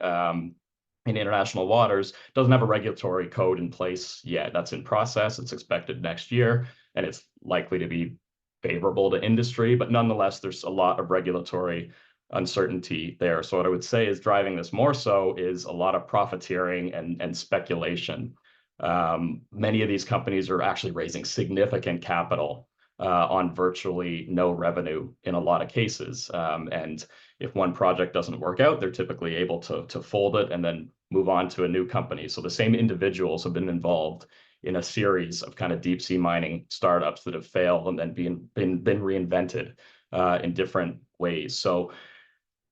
in international waters, doesn't have a regulatory code in place yet. That's in process. It's expected next year, and it's likely to be favorable to industry. But nonetheless, there's a lot of regulatory uncertainty there. So what I would say is driving this more so is a lot of profiteering and speculation. Many of these companies are actually raising significant capital on virtually no revenue in a lot of cases. And if one project doesn't work out, they're typically able to fold it and then move on to a new company. So the same individuals have been involved in a series of kind of deep sea mining startups that have failed and then been reinvented in different ways. So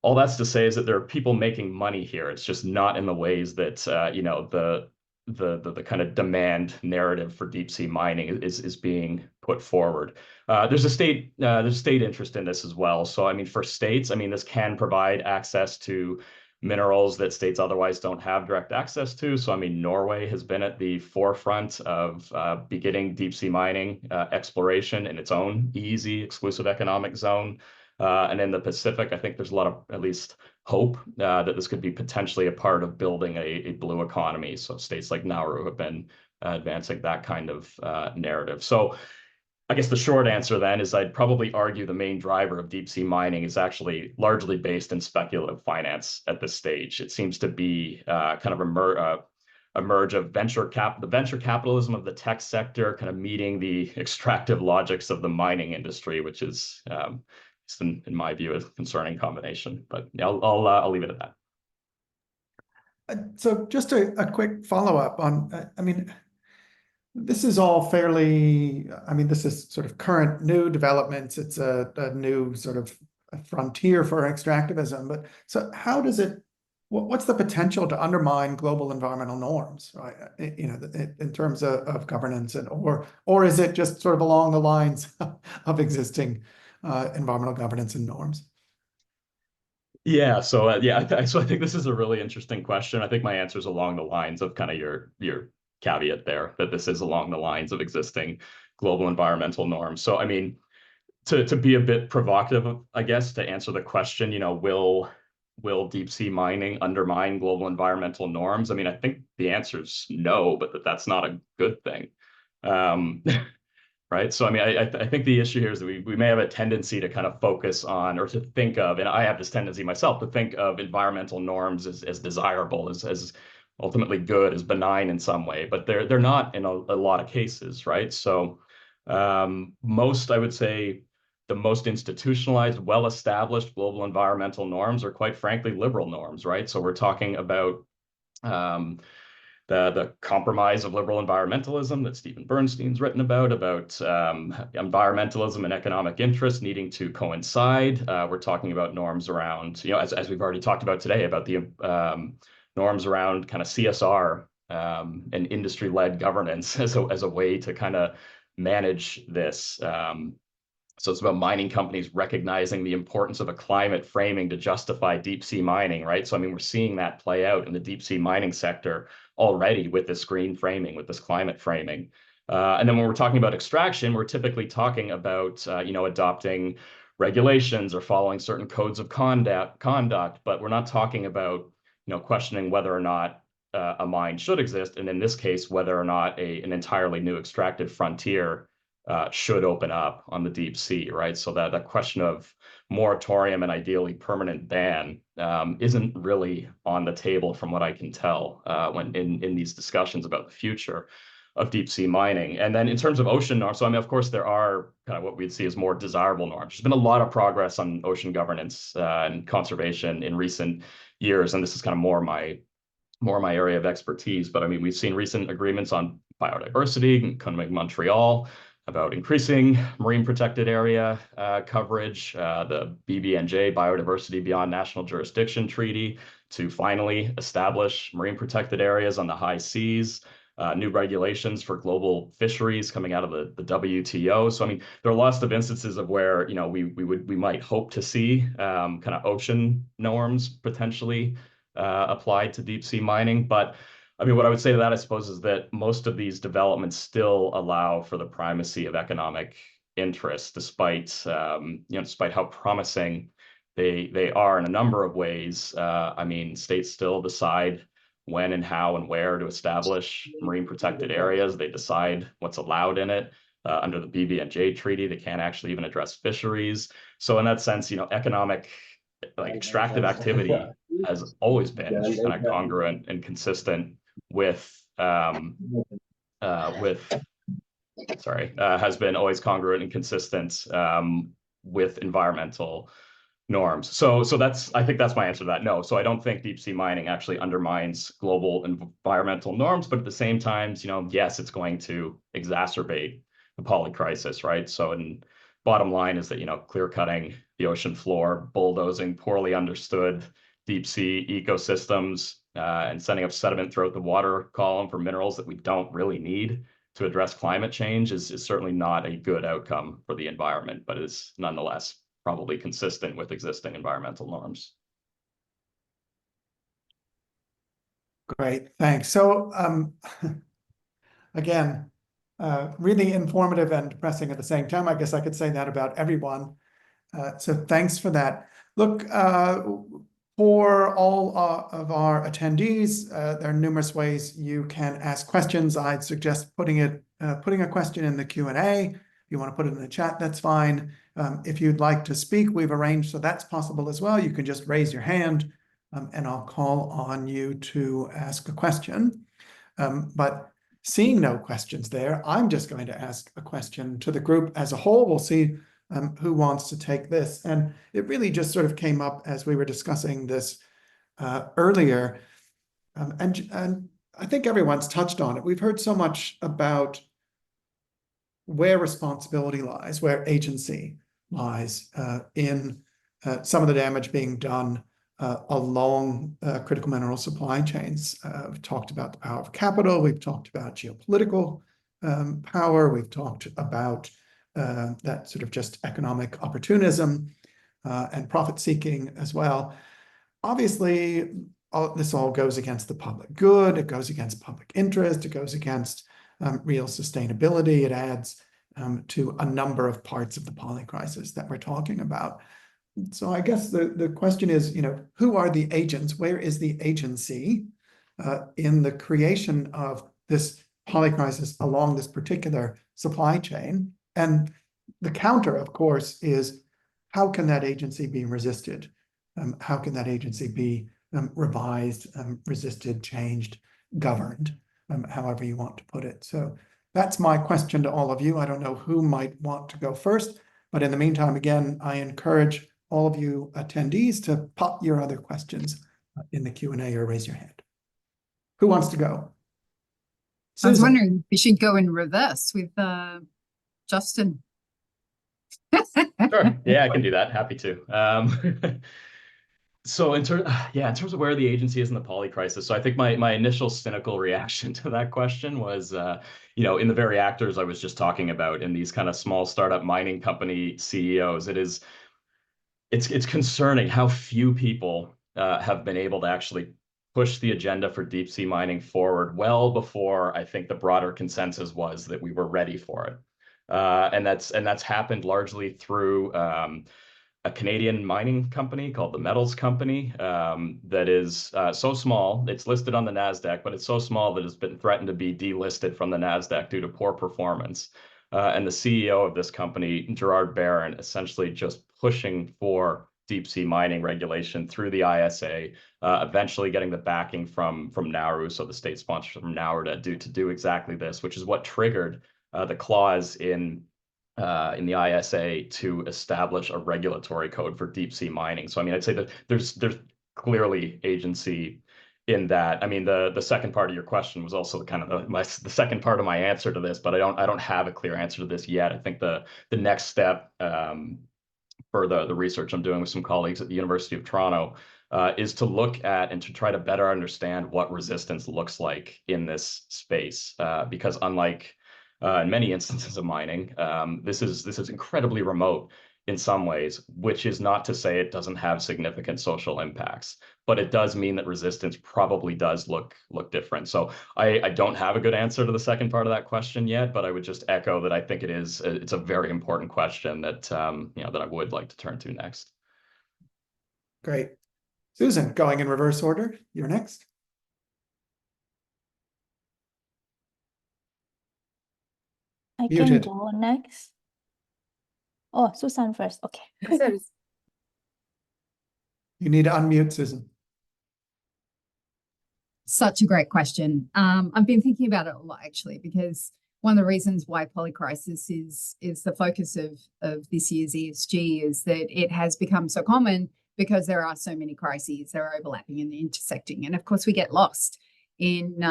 all that's to say is that there are people making money here. It's just not in the ways that the kind of demand narrative for deep sea mining is being put forward. There's state interest in this as well. So I mean, for states, I mean, this can provide access to minerals that states otherwise don't have direct access to. So I mean, Norway has been at the forefront of beginning deep sea mining exploration in its own EEZ, exclusive economic zone. And in the Pacific, I think there's a lot of, at least, hope that this could be potentially a part of building a blue economy. So states like Nauru have been advancing that kind of narrative. So I guess the short answer then is I'd probably argue the main driver of deep sea mining is actually largely based in speculative finance at this stage. It seems to be kind of a merge of the venture capitalism of the tech sector, kind of meeting the extractive logics of the mining industry, which is, in my view, a concerning combination. But yeah, I'll leave it at that. So just a quick follow-up on, I mean, this is all fairly, I mean, this is sort of current new developments. It's a new sort of a frontier for extractivism. But so how does it, what's the potential to undermine global environmental norms, right? You know, in terms of governance, and or is it just sort of along the lines of existing environmental governance and norms? Yeah, so so I think this is a really interesting question. I think my answer is along the lines of kind of your caveat there, that this is along the lines of existing global environmental norms. So I mean, to be a bit provocative, I guess, to answer the question, you know, will deep sea mining undermine global environmental norms? I mean, I think the answer is no, but that's not a good thing. Right. So, I mean, I think the issue here is that we may have a tendency to kind of focus on, or to think of, and I have this tendency myself, to think of environmental norms as desirable, as ultimately good, as benign in some way, but they're not in a lot of cases, right? So I would say the most institutionalized, well-established global environmental norms are, quite frankly, liberal norms, right? So we're talking about the compromise of liberal environmentalism that Stephen Bernstein's written about environmentalism and economic interest needing to coincide. We're talking about norms around, you know, as we've already talked about today, about the norms around kind of CSR and industry-led governance as a way to kind of manage this. So it's about mining companies recognizing the importance of a climate framing to justify deep sea mining, right? So, I mean, we're seeing that play out in the deep sea mining sector already with this green framing, with this climate framing. And then when we're talking about extraction, we're typically talking about, you know, adopting regulations or following certain codes of conduct, but we're not talking about, you know, questioning whether or not a mine should exist. And in this case, whether or not an entirely new extractive frontier should open up on the deep sea, right? So that question of moratorium and ideally permanent ban isn't really on the table from what I can tell when in these discussions about the future of deep sea mining. And then in terms of ocean norms, so I mean, of course, there are kind of what we'd see as more desirable norms. There's been a lot of progress on ocean governance and conservation in recent years, and this is kind of more my area of expertise. But I mean, we've seen recent agreements on biodiversity, Kunming, Montreal, about increasing marine protected area coverage, the BBNJ, Biodiversity Beyond National Jurisdiction Treaty, to finally establish marine protected areas on the high seas, new regulations for global fisheries coming out of the WTO. So, I mean, there are lots of instances of where, you know, we might hope to see kind of ocean norms potentially applied to deep sea mining. But I mean, what I would say to that, I suppose, is that most of these developments still allow for the primacy of economic interest, despite despite how promising they are in a number of ways. I mean, states still decide when and how and where to establish marine protected areas. They decide what's allowed in it. Under the BBNJ treaty, they can't actually even address fisheries. So in that sense, you know, economic, like, extractive activity has always been kind of congruent and consistent has been always congruent and consistent with environmental norms. So I think that's my answer to that. No, so I don't think deep sea mining actually undermines global environmental norms, but at the same time, you know, yes, it's going to exacerbate the polycrisis, right? So, and bottom line is that, you know, clear cutting the ocean floor, bulldozing poorly understood deep sea ecosystems, and sending up sediment throughout the water column for minerals that we don't really need to address climate change is certainly not a good outcome for the environment, but is nonetheless probably consistent with existing environmental norms. Great, thanks. So again, really informative and depressing at the same time. I guess I could say that about everyone. So thanks for that. Look, for all of our attendees, there are numerous ways you can ask questions. I'd suggest putting a question in the Q&A. If you want to put it in the chat, that's fine. If you'd like to speak, we've arranged so that's possible as well. You can just raise your hand, and I'll call on you to ask a question. But seeing no questions there, I'm just going to ask a question to the group as a whole. We'll see who wants to take this. And it really just sort of came up as we were discussing this earlier. And I think everyone's touched on it. We've heard so much about where responsibility lies, where agency lies in some of the damage being done along critical mineral supply chains. We've talked about the power of capital. We've talked about geopolitical power. We've talked about that sort of just economic opportunism and profit seeking as well. Obviously, this all goes against the public good. It goes against public interest. It goes against real sustainability. It adds to a number of parts of the polycrisis that we're talking about. So I guess the question is, who are the agents? Where is the agency in the creation of this polycrisis along this particular supply chain? And the counter, of course, is how can that agency be resisted? How can that agency be revised, resisted, changed, governed, however you want to put it? So that's my question to all of you. I don't know who might want to go first, but in the meantime, again, I encourage all of you attendees to pop your other questions in the Q&A or raise your hand. Who wants to go? I was Susan. wondering if we should go in reverse with Justin. Sure. Yeah, I can do that. Happy to. So in terms of where the agency is in the polycrisis, so I think my initial cynical reaction to that question was, in the very actors I was just talking about, in these kind of small startup mining company CEOs, it's concerning how few people have been able to actually push the agenda for deep sea mining forward well before I think the broader consensus was that we were ready for it. And that's happened largely through a Canadian mining company called the Metals Company that is so small, it's listed on the NASDAQ, but it's so small that it's been threatened to be delisted from the NASDAQ due to poor performance. And the CEO of this company, Gerard Barron, essentially just pushing for deep sea mining regulation through the ISA, eventually getting the backing from Nauru, so the state sponsor from Nauru to do exactly this, which is what triggered the clause in the ISA to establish a regulatory code for deep sea mining. So I mean, I'd say that there's clearly agency in that. I mean, the second part of your question was also kind of the second part of my answer to this, but I don't have a clear answer to this yet. I think the next step for the research I'm doing with some colleagues at the University of Toronto is to look at and to try to better understand what resistance looks like in this space, because unlike in many instances of mining, this is incredibly remote in some ways, which is not to say it doesn't have significant social impacts, but it does mean that resistance probably does look different. So I don't have a good answer to the second part of that question yet, but I would just echo that I think it's a very important question that that I would like to turn to next. Great. Susan, going in reverse order, you're next. I Muted. can go next. Oh, Susan first. Okay. So You need to unmute, Susan. Such a great question. I've been thinking about it a lot, actually, because one of the reasons why polycrisis is the focus of this year's ESG is that it has become so common because there are so many crises that are overlapping and intersecting. And of course, we get lost in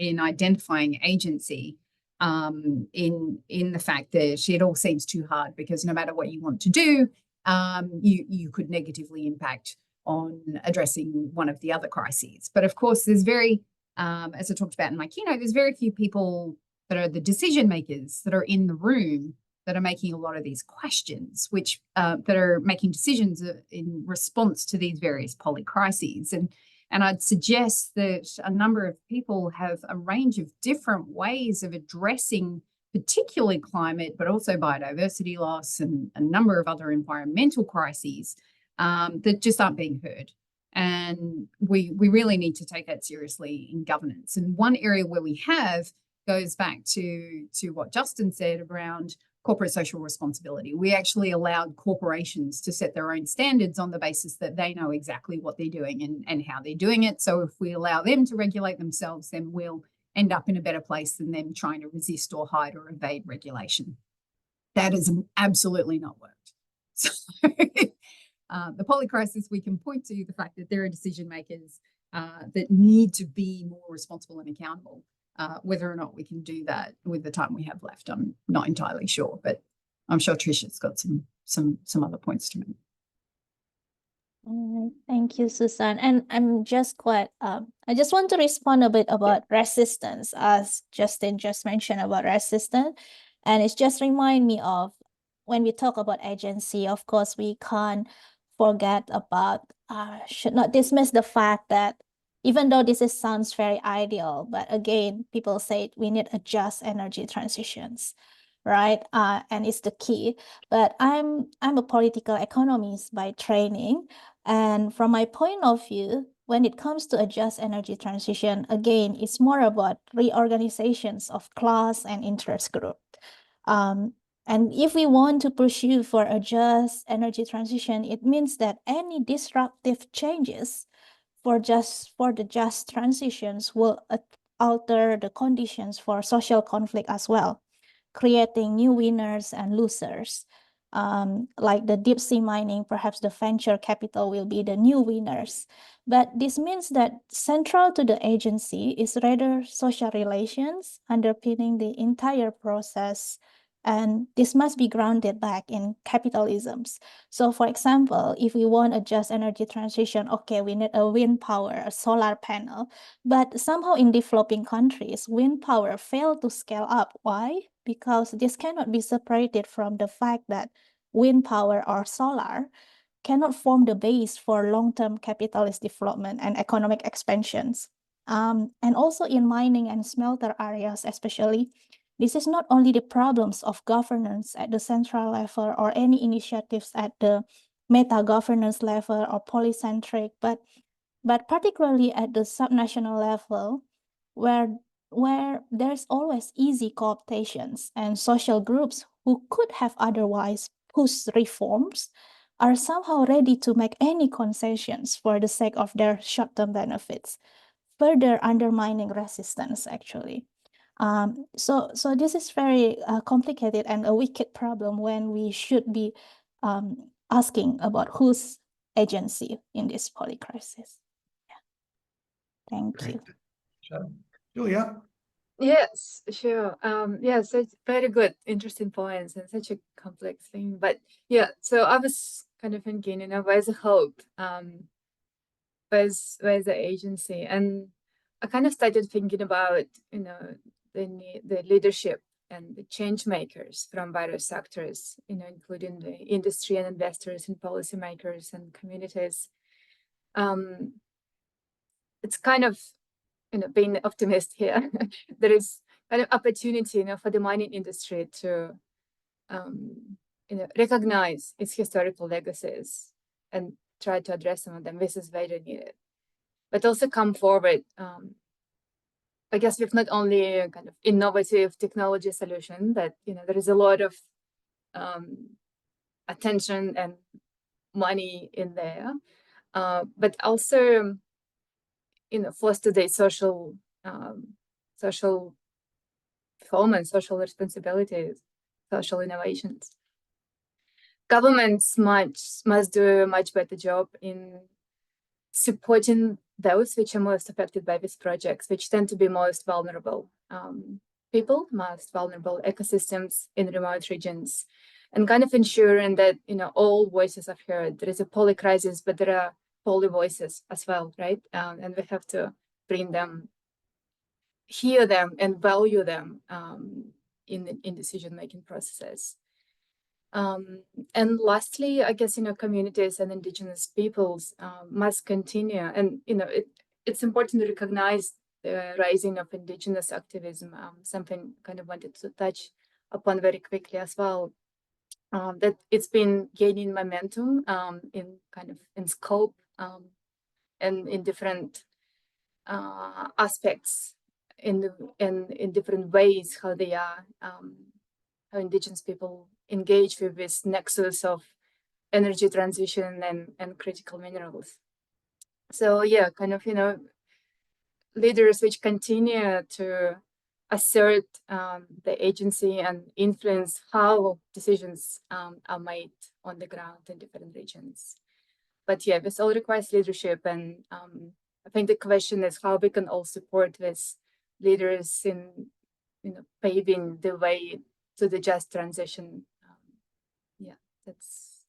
identifying agency in the fact that it all seems too hard, because no matter what you want to do, you could negatively impact on addressing one of the other crises. But of course, there's as I talked about in my keynote, there's very few people that are the decision makers that are in the room that are making a lot of these questions, which that are making decisions in response to these various polycrises. And I'd suggest that a number of people have a range of different ways of addressing particularly climate, but also biodiversity loss and a number of other environmental crises that just aren't being heard. And we really need to take that seriously in governance. And one area where we have goes back to what Justin said around corporate social responsibility. We actually allowed corporations to set their own standards on the basis that they know exactly what they're doing and how they're doing it. So if we allow them to regulate themselves, then we'll end up in a better place than them trying to resist or hide or evade regulation. That has absolutely not worked. So the polycrisis, we can point to the fact that there are decision makers that need to be more responsible and accountable. Whether or not we can do that with the time we have left, I'm not entirely sure, but I'm sure Trisha's got some other points to make. All right, thank you, Susan. And I'm just quite, I just want to respond a bit about resistance, as Justin just mentioned about resistance. And it's just remind me of when we talk about agency, of course, we can't forget about, should not dismiss the fact that even though this sounds very ideal, but again, people say we need a just energy transitions, right? And it's the key. But I'm a political economist by training, and from my point of view, when it comes to a just energy transition, again, it's more about reorganizations of class and interest group. And if we want to pursue for a just energy transition, it means that any disruptive changes for the just transitions will alter the conditions for social conflict as well, creating new winners and losers. Like the deep sea mining, perhaps the venture capital will be the new winners. But this means that central to the agency is rather social relations underpinning the entire process. And this must be grounded back in capitalisms. So for example, if we want a just energy transition, okay, we need a wind power, a solar panel, but somehow in developing countries, wind power failed to scale up. Why? Because this cannot be separated from the fact that wind power or solar cannot form the base for long-term capitalist development and economic expansions. And also in mining and smelter areas especially, this is not only the problems of governance at the central level or any initiatives at the meta-governance level or polycentric, but particularly at the subnational level, where there's always easy cooptations and social groups who could have otherwise pushed reforms are somehow ready to make any concessions for the sake of their short-term benefits, further undermining resistance actually. So this is very complicated and a wicked problem when we should be asking about whose agency in this polycrisis. Yeah. Thank you. Julia? Yes, sure. Yeah, so it's very good, interesting points and such a complex thing. But yeah, so I was kind of thinking, where's the hope? Where's the agency? And I kind of started thinking about, the leadership and the change makers from various sectors, including the industry and investors and policymakers and communities. It's kind of, being an optimist here. There is kind of opportunity, for the mining industry to, recognize its historical legacies and try to address some of them. This is very needed, but also come forward. I guess with not only a kind of innovative technology solution, but there is a lot of attention and money in there, but also foster the social performance, social responsibilities, social innovations. Governments must do a much better job in supporting those which are most affected by these projects, which tend to be most vulnerable people, most vulnerable ecosystems in remote regions, and kind of ensuring that all voices are heard. There is a polycrisis, but there are poly voices as well, right? And we have to bring them, hear them, and value them in decision-making processes. And lastly, I guess communities and indigenous peoples must continue, and it's important to recognize the rising of indigenous activism. Something kind of wanted to touch upon very quickly as well. That it's been gaining momentum in kind of in scope and in different aspects in different ways how they are how indigenous people engage with this nexus of energy transition and critical minerals. So yeah, kind of, you know, leaders which continue to assert the agency and influence how decisions are made on the ground in different regions. But yeah, this all requires leadership, and I think the question is how we can all support these leaders in, you know, paving the way to the just transition. Yeah, that's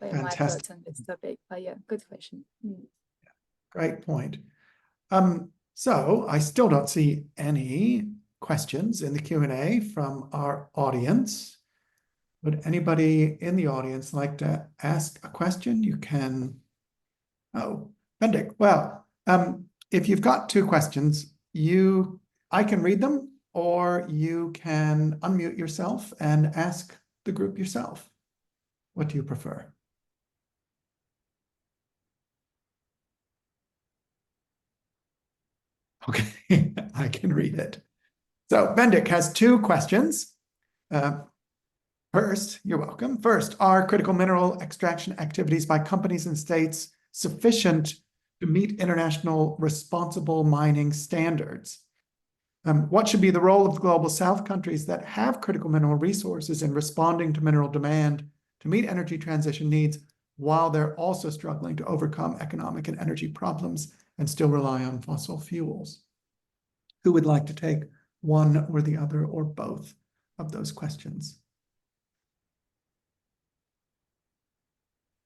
my Fantastic. thoughts on this topic. But yeah, good question. Great point. So I still don't see any questions in the Q&A from our audience. Would anybody in the audience like to ask a question? You can. Oh, Bendik. Well, if you've got two questions, I can read them, or you can unmute yourself and ask the group yourself. What do you prefer? Okay, I can read it. So Bendik has two questions. First, you're welcome. First, are critical mineral extraction activities by companies and states sufficient to meet international responsible mining standards? What should be the role of the global South countries that have critical mineral resources in responding to mineral demand to meet energy transition needs, while they're also struggling to overcome economic and energy problems and still rely on fossil fuels? Who would like to take one or the other or both of those questions?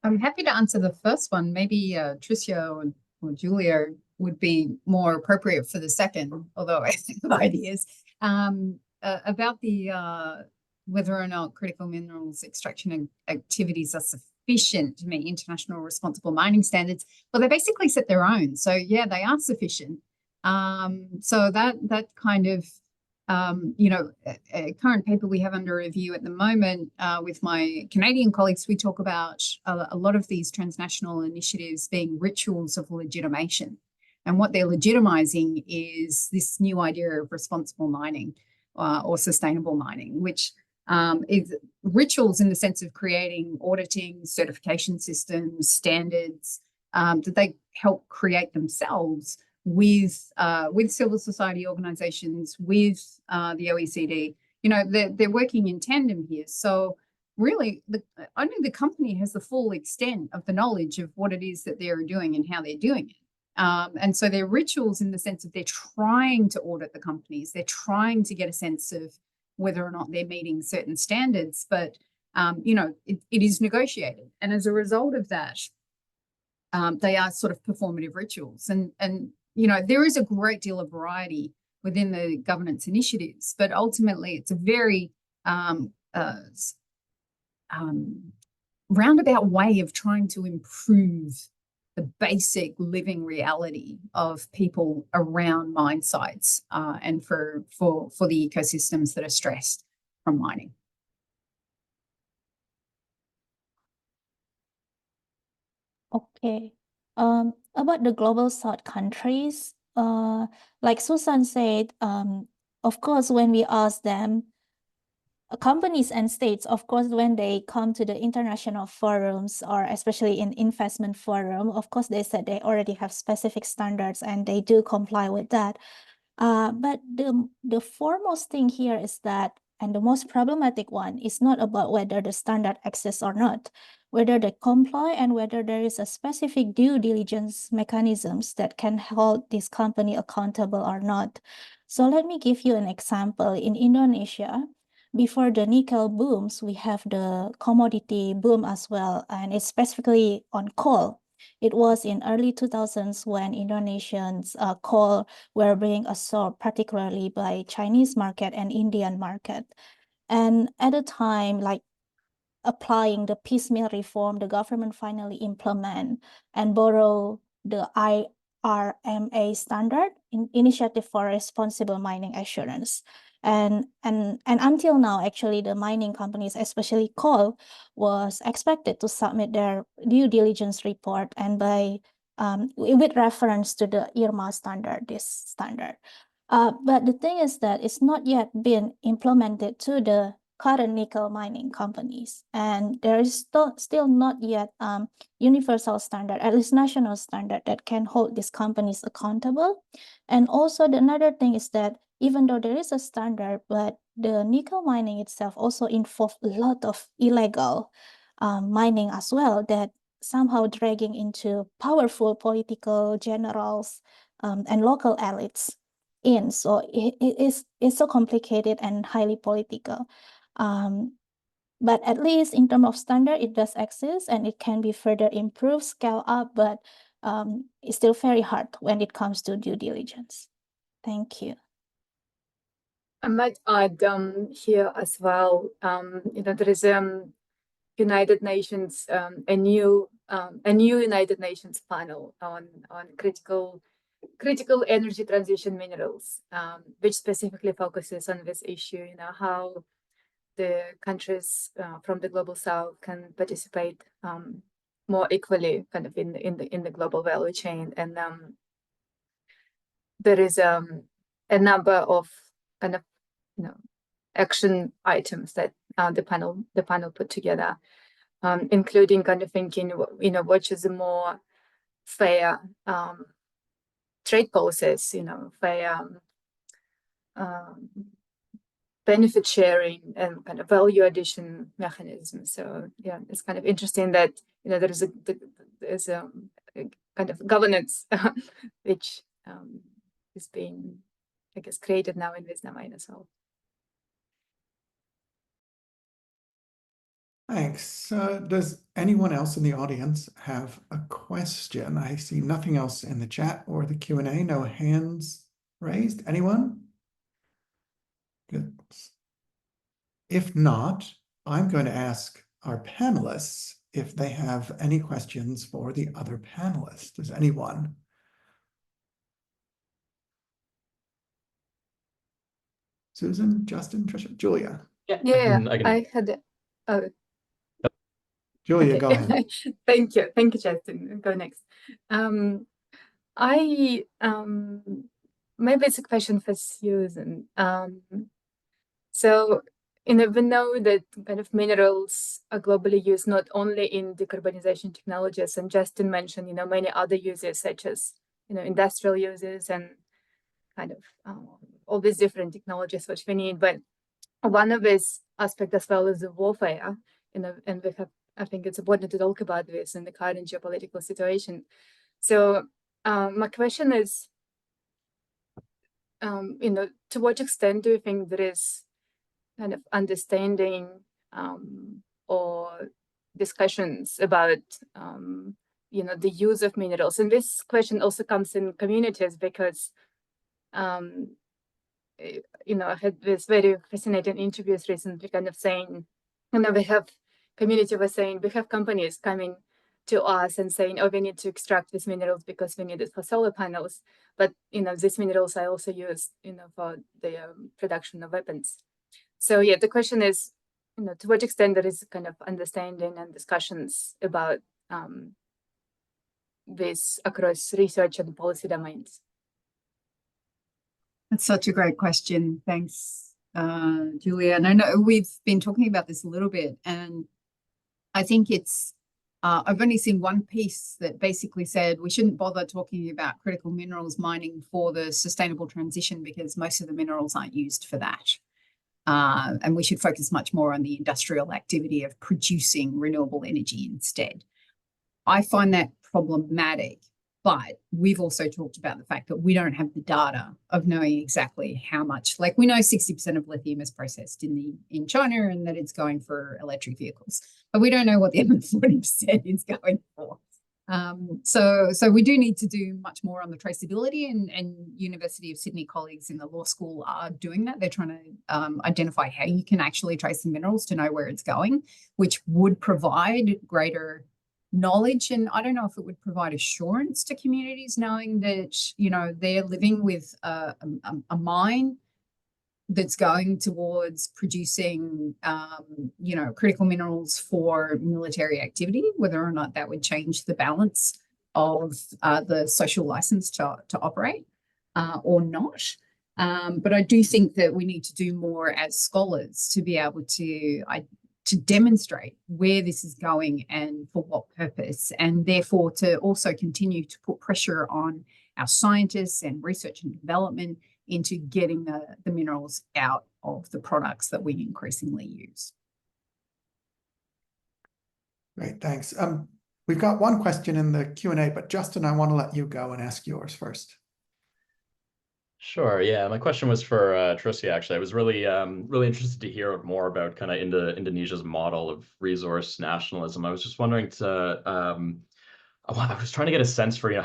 I'm happy to answer the first one. Maybe Tricia or Julia would be more appropriate for the second, although I think the ideas about the whether or not critical minerals extraction activities are sufficient to meet international responsible mining standards. Well, they basically set their own. So yeah, they are sufficient. So that kind of you know, a current paper we have under review at the moment with my Canadian colleagues, we talk about a lot of these transnational initiatives being rituals of legitimation. And what they're legitimizing is this new idea of responsible mining or sustainable mining, which is rituals in the sense of creating auditing, certification systems, standards that they help create themselves with civil society organizations, with the OECD. You know, they're working in tandem here. So really, only the company has the full extent of the knowledge of what it is that they're doing and how they're doing it. And so they're rituals in the sense of they're trying to audit the companies. They're trying to get a sense of whether or not they're meeting certain standards. But, you know, it is negotiated. And as a result of that, they are sort of performative rituals. And you know, there is a great deal of variety within the governance initiatives, but ultimately it's a very roundabout way of trying to improve the basic living reality of people around mine sites and for the ecosystems that are stressed from mining. Okay. About the global South countries, like Susan said, of course, when we ask them, companies and states, of course, when they come to the international forums or especially in investment forum, of course, they said they already have specific standards and they do comply with that. But the foremost thing here is that, and the most problematic one, is not about whether the standard exists or not, whether they comply and whether there is a specific due diligence mechanisms that can hold this company accountable or not. So let me give you an example. In Indonesia, before the nickel booms, we have the commodity boom as well, and it's specifically on coal. It was in early 2000s when Indonesians coal were being absorbed, particularly by Chinese market and Indian market. And at the time, like applying the piecemeal reform, the government finally implement and borrow the IRMA standard, Initiative for Responsible Mining Assurance. And until now, actually, the mining companies, especially coal, was expected to submit their due diligence report and by with reference to the IRMA standard, this standard. But the thing is that it's not yet been implemented to the current nickel mining companies, and there is still not yet universal standard, at least national standard, that can hold these companies accountable. And also another thing is that even though there is a standard, but the nickel mining itself also involves a lot of illegal mining as well, that somehow dragging into powerful political generals and local elites in. So it's so complicated and highly political. But at least in terms of standard, it does exist and it can be further improved, scale up, but it's still very hard when it comes to due diligence. Thank you. I might add here as well, there is United Nations, a new United Nations panel on critical energy transition minerals, which specifically focuses on this issue, how the countries from the global south can participate more equally kind of in the global value chain. And there is a number of kind of action items that the panel put together, including kind of thinking what is a more fair trade policies, fair benefit sharing and kind of value addition mechanism. So yeah, it's kind of interesting that there's a kind of governance which is being, I guess, created now in this domain as well. Thanks. Does anyone else in the audience have a question? I see nothing else in the chat or the Q&A. No hands raised. Anyone? Good. If not, I'm going to ask our panelists if they have any questions for the other panelists. Does anyone? Susan, Justin, Trisha, Julia. Yeah, I can... I had. Julia, Okay. go ahead. Thank you, Justin. Go next. Maybe it's a question for Susan. So, we know that kind of minerals are globally used not only in decarbonization technologies, and Justin mentioned, many other uses such as, industrial uses and kind of all these different technologies which we need. But one of these aspects as well is the warfare, and we have, I think it's important to talk about this in the current geopolitical situation. So my question is, to what extent do you think there is kind of understanding or discussions about, the use of minerals? And this question also comes in communities because, I had this very fascinating interviews recently kind of saying, we have community was saying, we have companies coming to us and saying, oh, we need to extract these minerals because we need it for solar panels. But, these minerals are also used, for the production of weapons. So yeah, the question is, to what extent there is kind of understanding and discussions about this across research and policy domains? That's such a great question. Thanks, Julia. And I know we've been talking about this a little bit, and I think it's, I've only seen one piece that basically said we shouldn't bother talking about critical minerals mining for the sustainable transition because most of the minerals aren't used for that. And we should focus much more on the industrial activity of producing renewable energy instead. I find that problematic, but we've also talked about the fact that we don't have the data of knowing exactly how much, like we know 60% of lithium is processed in China and that it's going for electric vehicles, but we don't know what the other 40% is going for. So we do need to do much more on the traceability, and University of Sydney colleagues in the law school are doing that. They're trying to identify how you can actually trace the minerals to know where it's going, which would provide greater knowledge. And I don't know if it would provide assurance to communities knowing that, you know, they're living with a mine that's going towards producing, you know, critical minerals for military activity, whether or not that would change the balance of the social license to operate or not. But I do think that we need to do more as scholars to be able to demonstrate where this is going and for what purpose, and therefore to also continue to put pressure on our scientists and research and development into getting the minerals out of the products that we increasingly use. Great, thanks. We've got one question in the Q&A, but Justin, I want to let you go and ask yours first. Sure. Yeah, my question was for Tricia. Actually, I was really interested to hear more about kind of Indonesia's model of resource nationalism. I was just wondering I was trying to get a sense for, you know,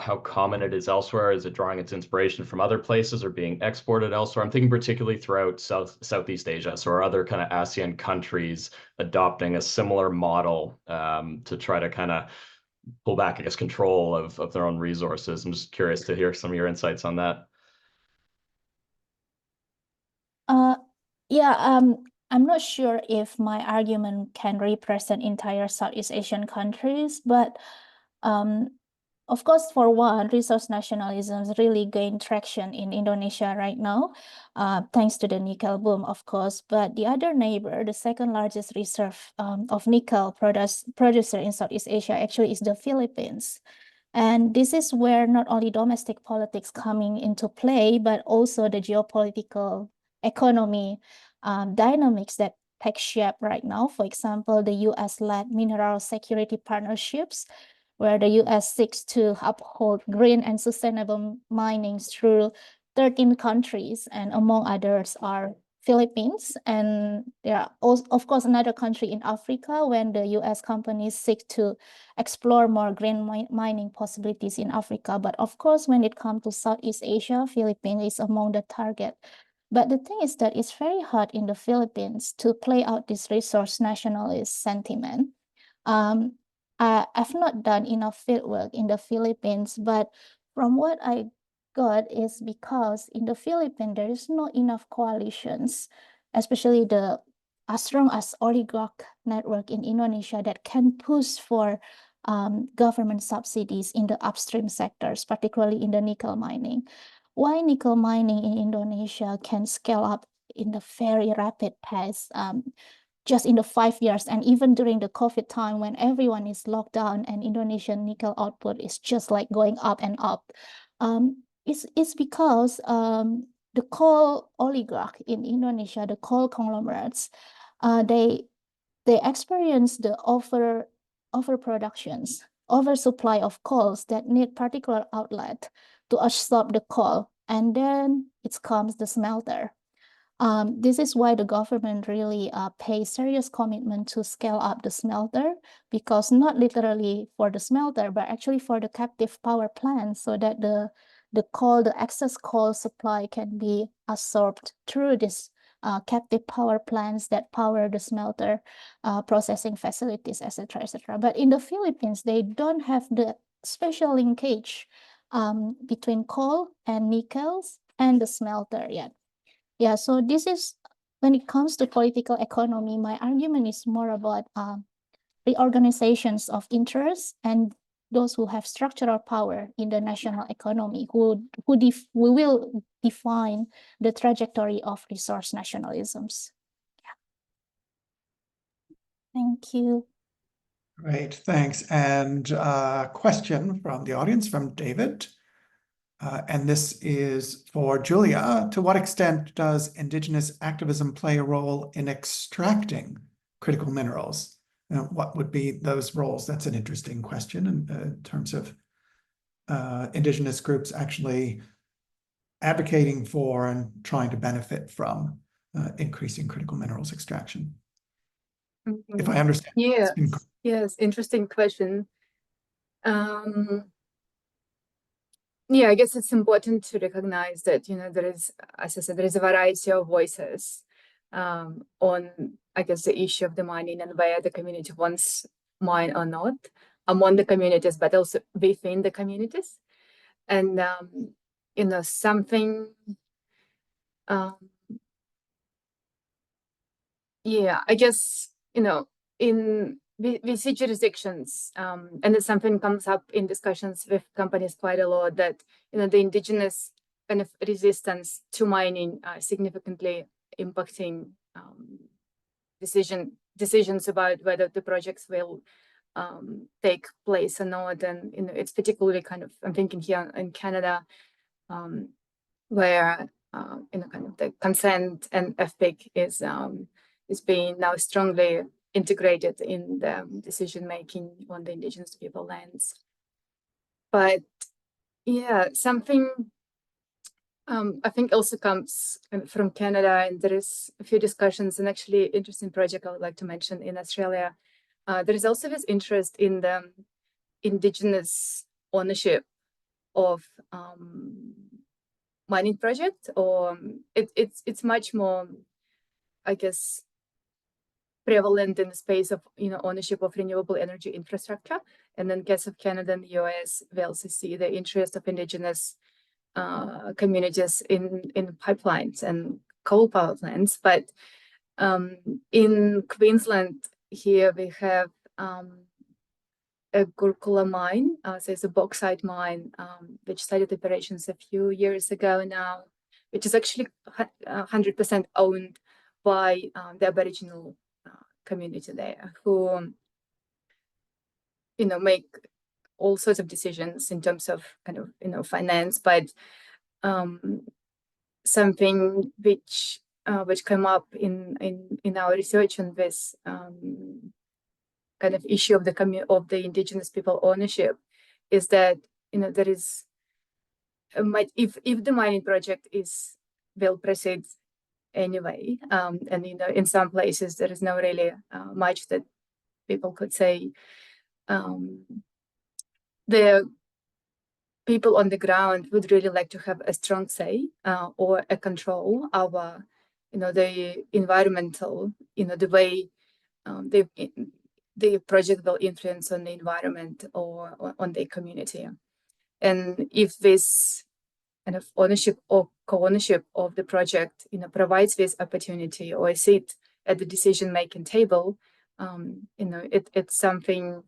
how common it is elsewhere. Is it drawing its inspiration from other places or being exported elsewhere? I'm thinking particularly throughout Southeast Asia. So are other kind of ASEAN countries adopting a similar model to try to kind of pull back, I guess, control of their own resources? I'm just curious to hear some of your insights on that. Yeah, I'm not sure if my argument can represent entire Southeast Asian countries, but of course, for one, resource nationalism really gained traction in Indonesia right now, thanks to the nickel boom, of course. But the other neighbor, the second largest reserve of nickel producer in Southeast Asia, actually is the Philippines. And this is where not only domestic politics coming into play, but also the geopolitical economy dynamics that take shape right now. For example, the US-led mineral security partnerships, where the US seeks to uphold green and sustainable mining through 13 countries, and among others are Philippines. And there are also, of course, another country in Africa when the US companies seek to explore more green mining possibilities in Africa. But of course, when it comes to Southeast Asia, Philippines is among the target. But the thing is that it's very hard in the Philippines to play out this resource nationalist sentiment. I've not done enough fieldwork in the Philippines, but from what I got is because in the Philippines, there is not enough coalitions, especially the as strong as oligarch network in Indonesia that can push for government subsidies in the upstream sectors, particularly in the nickel mining. Why nickel mining in Indonesia can scale up in a very rapid pace, just in the 5 years, and even during the COVID time when everyone is locked down and Indonesian nickel output is just like going up and up. It's because the coal oligarch in Indonesia, the coal conglomerates, they experience the oversupply of coals that need particular outlet to absorb the coal, and then it comes the smelter. This is why the government really pays serious commitment to scale up the smelter, because not literally for the smelter, but actually for the captive power plant, so that the excess coal supply can be absorbed through this captive power plants that power the smelter processing facilities, etc., etc. But in the Philippines, they don't have the special linkage between coal and nickels and the smelter yet. Yeah, so this is, when it comes to political economy, my argument is more about reorganizations of interests and those who have structural power in the national economy who will define the trajectory of resource nationalisms. Yeah. Thank you. Great, thanks. And a question from the audience from David. And this is for Julia. To what extent does Indigenous activism play a role in extracting critical minerals? What would be those roles? That's an interesting question in terms of Indigenous groups actually advocating for and trying to benefit from increasing critical minerals extraction. If I understand. Yeah. Yes, interesting question. Yeah, I guess it's important to recognize that, you know, there is, as I said, there is a variety of voices on, I guess, the issue of the mining and whether the community wants mine or not. among the communities, but also within the communities. And you know, something yeah, I guess, you know, we see jurisdictions, and it's something comes up in discussions with companies quite a lot, that, you know, the indigenous kind of resistance to mining are significantly impacting decisions about whether the projects will take place or not. And, you know, it's particularly kind of, I'm thinking here in Canada, where you know, kind of the consent and FPIC is being now strongly integrated in the decision making on the indigenous people lands. But yeah, something I think also comes from Canada, and there is a few discussions, and actually interesting project I would like to mention in Australia. There is also this interest in the indigenous ownership of mining project, or it's much more, I guess, prevalent in the space of, you know, ownership of renewable energy infrastructure. And in case of Canada and the US, we also see the interest of indigenous communities in pipelines and coal power plants. But in Queensland here we have a Gurkula mine, so it's a bauxite mine, which started operations a few years ago now, which is actually 100% owned by the Aboriginal community there, who, you know, make all sorts of decisions in terms of kind of, you know, finance, but something which came up in our research on this kind of issue of the indigenous people ownership is that, you know, there is if the mining project will proceed anyway, and, you know, in some places there is no really much that people could say, the people on the ground would really like to have a strong say or a control over, you know, the environmental, you know, the way the project will influence on the environment or on the community. And if this kind of ownership or co-ownership of the project, you know, provides this opportunity or a seat at the decision-making table, you know, it's something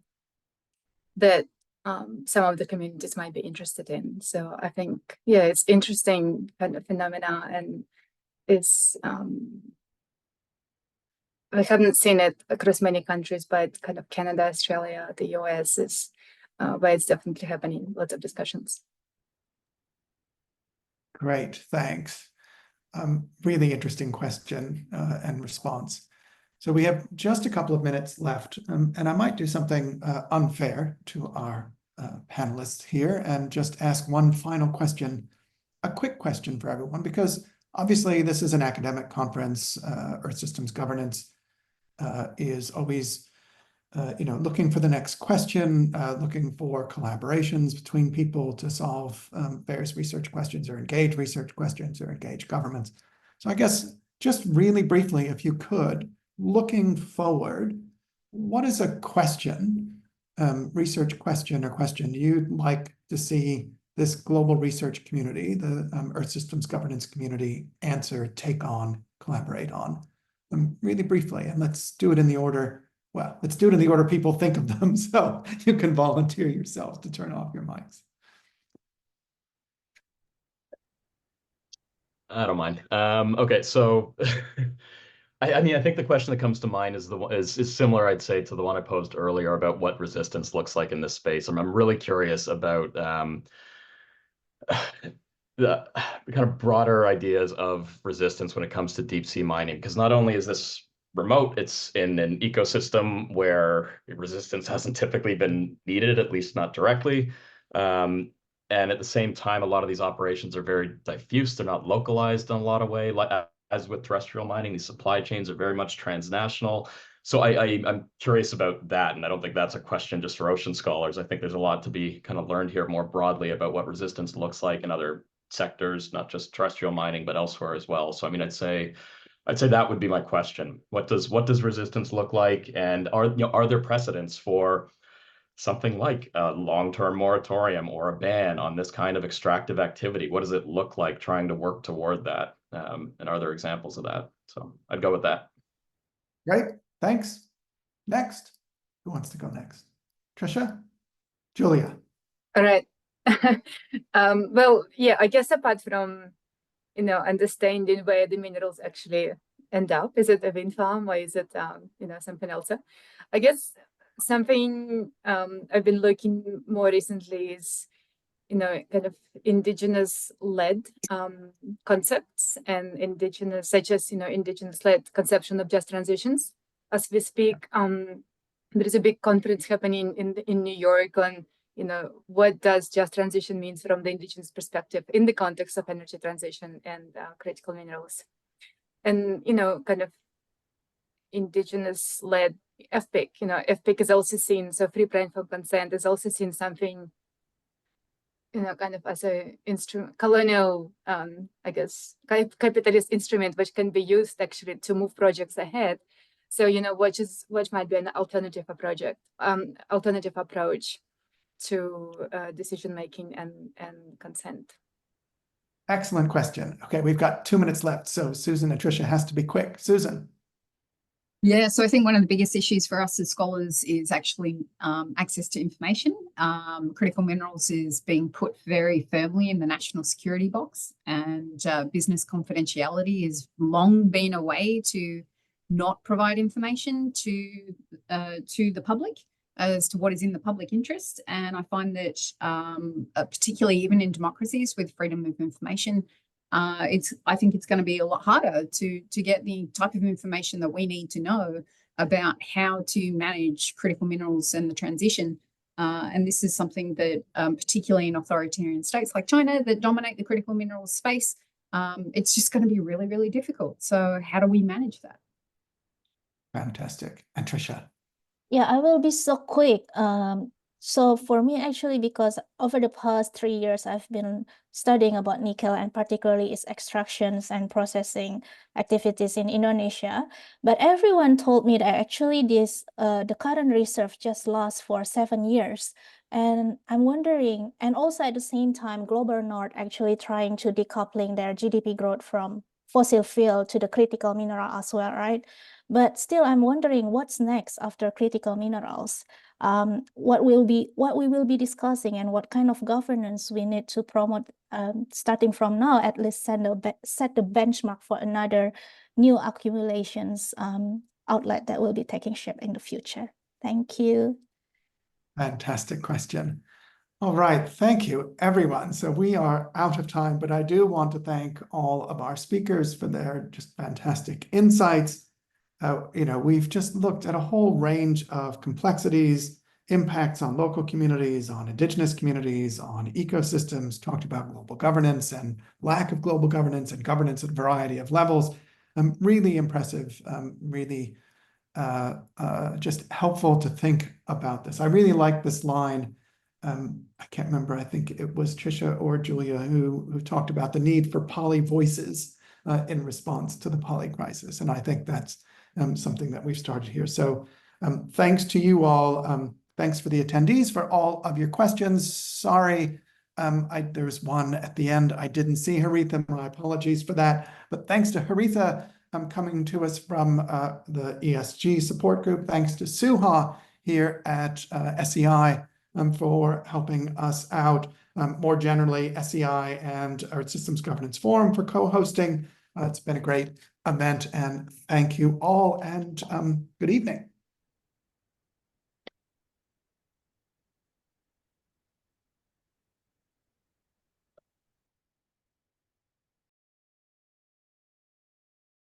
that some of the communities might be interested in. So I think, yeah, it's interesting kind of phenomena, and it's we haven't seen it across many countries, but kind of Canada, Australia, the US is where it's definitely happening. Lots of discussions. Great, thanks. Really interesting question and response. So we have just a couple of minutes left, and I might do something unfair to our panelists here and just ask one final question, a quick question for everyone, because obviously this is an academic conference. Earth Systems Governance is always you know, looking for the next question, looking for collaborations between people to solve various research questions or engage research questions or engage governments. So I guess just really briefly, if you could, looking forward, what is a question, research question or question you'd like to see this global research community, the Earth Systems Governance community, answer, take on, collaborate on? Really briefly, and let's do it in the order. Well, let's do it in the order people think of them, so you can volunteer yourselves to turn off your mics. I don't mind. Okay, so I mean, I think the question that comes to mind is similar, I'd say, to the one I posed earlier about what resistance looks like in this space. I'm really curious about the kind of broader ideas of resistance when it comes to deep sea mining, because not only is this remote, it's in an ecosystem where resistance hasn't typically been needed, at least not directly. And at the same time, a lot of these operations are very diffuse. They're not localized in a lot of ways. Like, as with terrestrial mining, these supply chains are very much transnational. So I'm curious about that, and I don't think that's a question just for ocean scholars. I think there's a lot to be kind of learned here more broadly about what resistance looks like in other sectors, not just terrestrial mining, but elsewhere as well. So I mean, I'd say that would be my question. What does resistance look like, and are there precedents for something like a long-term moratorium or a ban on this kind of extractive activity? What does it look like trying to work toward that? And are there examples of that? So I'd go with that. Great, thanks. Next, who wants to go next? Trisha? Julia? All right. Well, yeah, I guess apart from, understanding where the minerals actually end up, is it a wind farm or is it, something else? I guess something I've been looking more recently is, kind of indigenous-led concepts and such as, indigenous-led conception of just transitions. As we speak, there is a big conference happening in New York on, what does just transition means from the indigenous perspective in the context of energy transition and critical minerals. And, kind of indigenous-led FPIC, FPIC is also seen, so free prime from consent is also seen something, kind of as a colonial, I guess, capitalist instrument, which can be used actually to move projects ahead. So, what might be an alternative approach to decision making and consent. Excellent question. Okay, we've got 2 minutes left, so Susan and Tricia has to be quick. Susan? Yeah, so I think one of the biggest issues for us as scholars is actually access to information. Critical minerals is being put very firmly in the national security box, and business confidentiality has long been a way to not provide information to the public as to what is in the public interest. And I find that particularly even in democracies with freedom of information, I think it's going to be a lot harder to get the type of information that we need to know about how to manage critical minerals and the transition. And this is something that particularly in authoritarian states like China that dominate the critical minerals space, it's just going to be really, really difficult. So how do we manage that? Fantastic. And Tricia? Yeah, I will be so quick. So for me, actually, because over the past 3 years, I've been studying about nickel and particularly its extractions and processing activities in Indonesia. But everyone told me that actually the current reserve just lasts for 7 years. And I'm wondering, and also at the same time, Global North actually trying to decoupling their GDP growth from fossil fuel to the critical mineral as well, right? But still, I'm wondering what's next after critical minerals. What we will be discussing and what kind of governance we need to promote starting from now, at least set the benchmark for another new accumulations outlet that will be taking shape in the future. Thank you. Fantastic question. All right, thank you, everyone. So we are out of time, but I do want to thank all of our speakers for their just fantastic insights. We've just looked at a whole range of complexities, impacts on local communities, on indigenous communities, on ecosystems, talked about global governance and lack of global governance and governance at a variety of levels. Really impressive, really just helpful to think about this. I really like this line. I can't remember, I think it was Tricia or Julia who talked about the need for poly voices in response to the polycrisis. And I think that's something that we've started here. So thanks to you all. Thanks for the attendees for all of your questions. Sorry, there was one at the end. I didn't see Haritha. My apologies for that. But thanks to Haritha coming to us from the ESG support group. Thanks to Suha here at SEI for helping us out. More generally, SEI and Earth Systems Governance Forum for co-hosting. It's been a great event, and thank you all, and good evening.